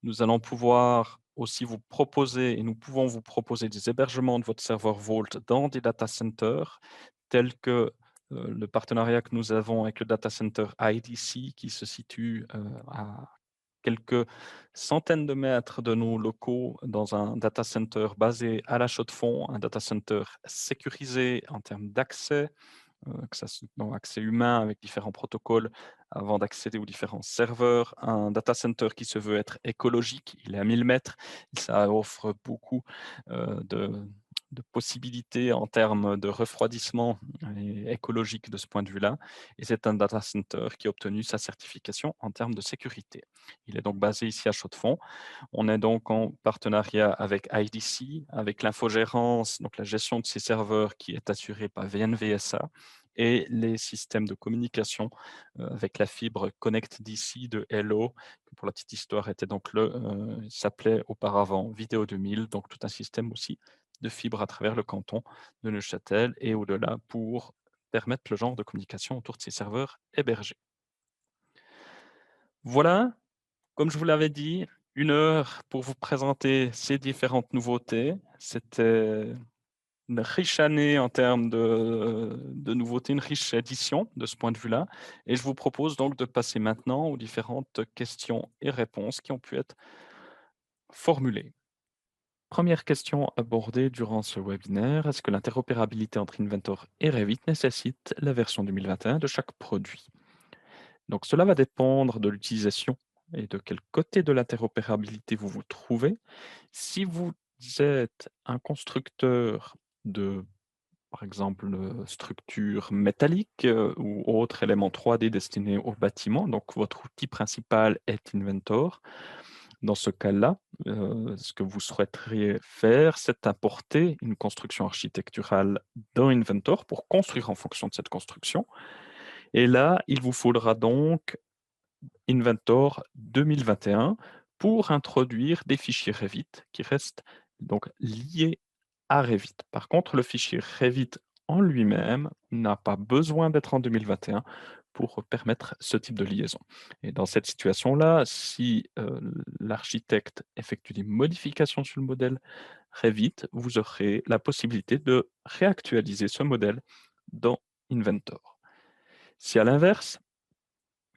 Nous allons pouvoir aussi vous proposer, et nous pouvons vous proposer des hébergements de votre serveur Vault dans des data centers, tels que le partenariat que nous avons avec le data center IDC, qui se situe à quelques centaines de mètres de nos locaux dans un data center basé à la Chaux-de-Fonds, un data center sécurisé en termes d'accès, que ça soit dans accès humain avec différents protocoles avant d'accéder aux différents serveurs. Un data center qui se veut être écologique, il est à 1000 mètres. Ça offre beaucoup de possibilités en termes de refroidissement et écologique de ce point de vue-là. Et c'est un data center qui a obtenu sa certification en termes de sécurité. Il est donc basé ici à Chaux-de-Fonds. On est donc en partenariat avec IDC, avec l'infogérance, donc la gestion de ces serveurs qui est assurée par VNVSA et les systèmes de communication avec la fibre Connect DC de Hello, qui pour la petite histoire était donc s'appelait auparavant Vidéo 2000, donc tout un système aussi de fibre à travers le canton de Neuchâtel et au-delà pour permettre le genre de communication autour de ces serveurs hébergés. Voilà, comme je vous l'avais dit, 1 heure pour vous présenter ces différentes nouveautés. C'était une riche année en termes de nouveautés, une riche édition de ce point de vue-là et je vous propose donc de passer maintenant aux différentes questions et réponses qui ont pu être formulées. Première question abordée durant ce webinaire, est-ce que l'interopérabilité entre Inventor et Revit nécessite la version 2021 de chaque produit? Donc cela va dépendre de l'utilisation et de quel côté de l'interopérabilité vous vous trouvez. Si vous êtes un constructeur de, par exemple, structures métalliques ou autres éléments 3D destinés au bâtiment, donc votre outil principal est Inventor. Dans ce cas-là, ce que vous souhaiteriez faire, c'est importer une construction architecturale dans Inventor pour construire en fonction de cette construction. Et là, il vous faudra donc Inventor 2021 pour introduire des fichiers Revit qui restent donc liés à Revit. Par contre, le fichier Revit en lui-même n'a pas besoin d'être en 2021 pour permettre ce type de liaison. Et dans cette situation-là, si l'architecte effectue des modifications sur le modèle Revit, vous aurez la possibilité de réactualiser ce modèle dans Inventor. Si à l'inverse,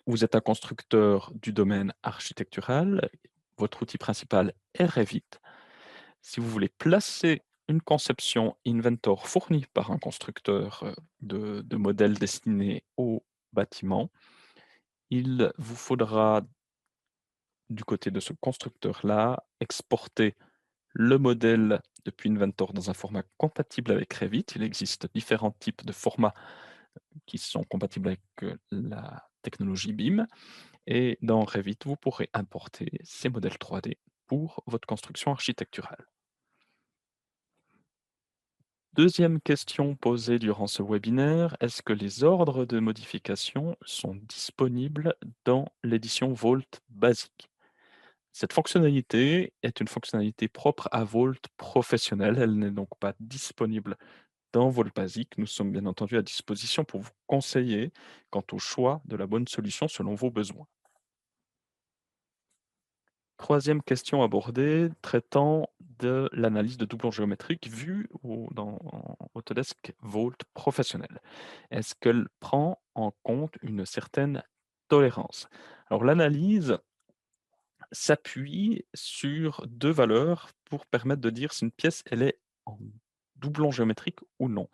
vous êtes un constructeur du domaine architectural, votre outil principal est Revit. Si vous voulez placer une conception Inventor fournie par un constructeur de modèles destinés au bâtiment, il vous faudra, du côté de ce constructeur-là, exporter le modèle depuis Inventor dans un format compatible avec Revit. Il existe différents types de formats qui sont compatibles avec la technologie BIM. Et dans Revit, vous pourrez importer ces modèles 3D pour votre construction architecturale. Deuxième question posée durant ce webinaire, est-ce que les ordres de modification sont disponibles dans l'édition Vault basique? Cette fonctionnalité est une fonctionnalité propre à Vault professionnel, elle n'est donc pas disponible dans Vault basique. Nous sommes bien entendu à disposition pour vous conseiller quant au choix de la bonne solution selon vos besoins. Troisième question abordée, traitant de l'analyse de doublons géométriques vue dans Autodesk Vault professionnel. Est-ce qu'elle prend en compte une certaine tolérance? Alors l'analyse s'appuie sur 2 valeurs pour permettre de dire si une pièce elle est en doublon géométrique ou non.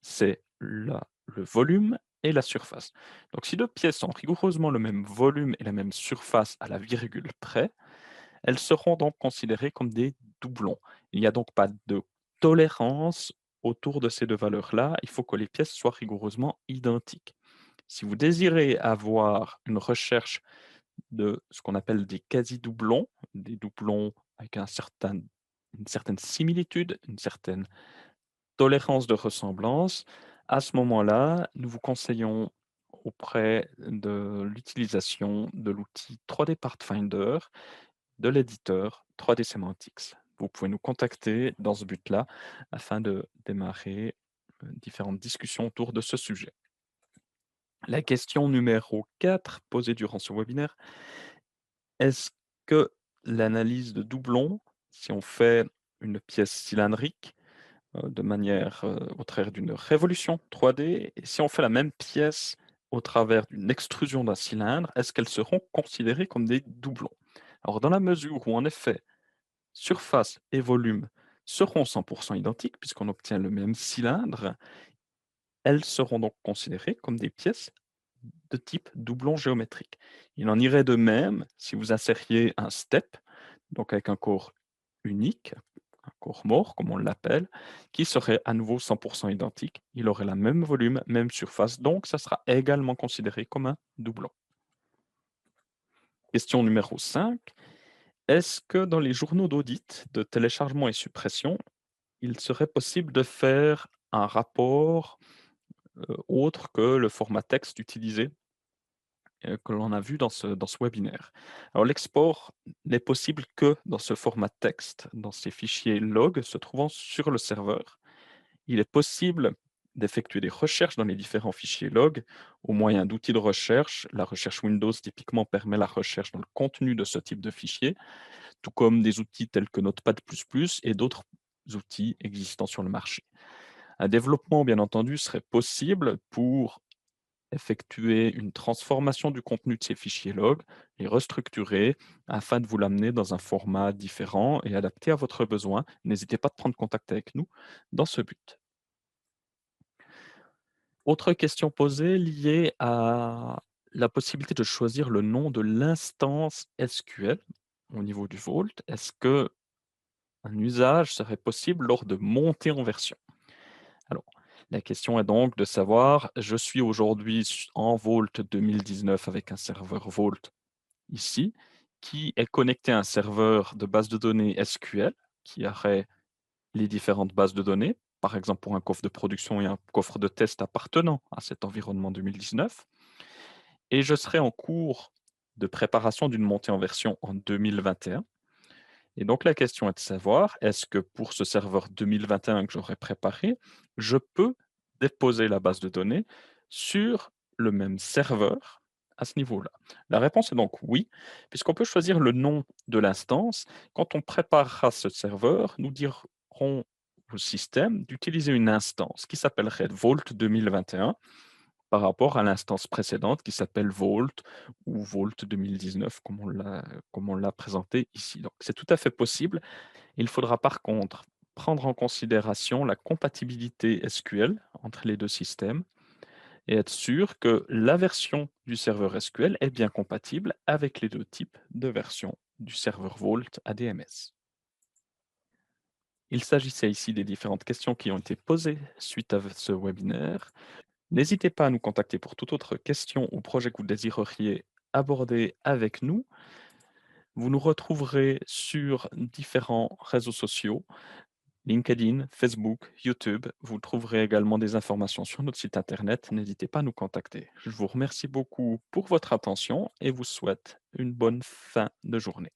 C'est le volume et la surface. Donc si 2 pièces ont rigoureusement le même volume et la même surface à la virgule près, elles seront donc considérées comme des doublons. Il n'y a donc pas de tolérance autour de ces 2 valeurs-là. Il faut que les pièces soient rigoureusement identiques. Si vous désirez avoir une recherche de ce qu'on appelle des quasi-doublons, des doublons avec une certaine similitude, une certaine tolérance de ressemblance, à ce moment-là, nous vous conseillons auprès de l'utilisation de l'outil 3D Pathfinder de l'éditeur 3D Semantics. Vous pouvez nous contacter dans ce but-là afin de démarrer différentes discussions autour de ce sujet. La question numéro 4 posée durant ce webinaire, est-ce que l'analyse de doublons, si on fait une pièce cylindrique de manière au travers d'une révolution 3D, et si on fait la même pièce au travers d'une extrusion d'un cylindre, est-ce qu'elles seront considérées comme des doublons? Alors dans la mesure où en effet surface et volume seront 100% identiques puisqu'on obtient le même cylindre, elles seront donc considérées comme des pièces de type doublon géométrique. Il en irait de même si vous insériez un step, donc avec un corps unique, un corps mort comme on l'appelle, qui serait à nouveau 100% identique. Il aurait le même volume, même surface, donc ça sera également considéré comme un doublon. Question numéro 5. Est-ce que dans les journaux d'audit, de téléchargement et suppression, il serait possible de faire un rapport autre que le format texte utilisé, que l'on a vu dans ce webinaire. Alors l'export n'est possible que dans ce format texte, dans ces fichiers log se trouvant sur le serveur. Il est possible d'effectuer des recherches dans les différents fichiers log au moyen d'outils de recherche. La recherche Windows typiquement permet la recherche dans le contenu de ce type de fichier, tout comme des outils tels que Notepad++ et d'autres outils existants sur le marché. Un développement, bien entendu, serait possible pour effectuer une transformation du contenu de ces fichiers log, les restructurer afin de vous l'amener dans un format différent et adapté à votre besoin. N'hésitez pas à prendre contact avec nous dans ce but. Autre question posée liée à la possibilité de choisir le nom de l'instance SQL au niveau du Vault. Est-ce que un usage serait possible lors de montée en version? Alors, la question est donc de savoir, je suis aujourd'hui en Vault 2019 avec un serveur Vault ici, qui est connecté à un serveur de base de données SQL, qui aurait les différentes bases de données, par exemple pour un coffre de production et un coffre de test appartenant à cet environnement 2019. Et je serai en cours de préparation d'une montée en version en 2021. Et donc la question est de savoir, est-ce que pour ce serveur 2021 que j'aurais préparé, je peux déposer la base de données sur le même serveur à ce niveau-là? La réponse est donc oui, puisqu'on peut choisir le nom de l'instance. Quand on préparera ce serveur, nous dirons au système d'utiliser une instance qui s'appellerait Vault 2021 par rapport à l'instance précédente qui s'appelle Vault ou Vault 2019 comme on l'a présenté ici. Donc c'est tout à fait possible. Il faudra par contre prendre en considération la compatibilité SQL entre les 2 systèmes et être sûr que la version du serveur SQL est bien compatible avec les 2 types de versions du serveur Vault ADMS. Il s'agissait ici des différentes questions qui ont été posées suite à ce webinaire. N'hésitez pas à nous contacter pour toute autre question ou projet que vous désireriez aborder avec nous. Vous nous retrouverez sur différents réseaux sociaux, LinkedIn, Facebook, YouTube. Vous trouverez également des informations sur notre site internet. N'hésitez pas à nous contacter. Je vous remercie beaucoup pour votre attention et vous souhaite une bonne fin de journée.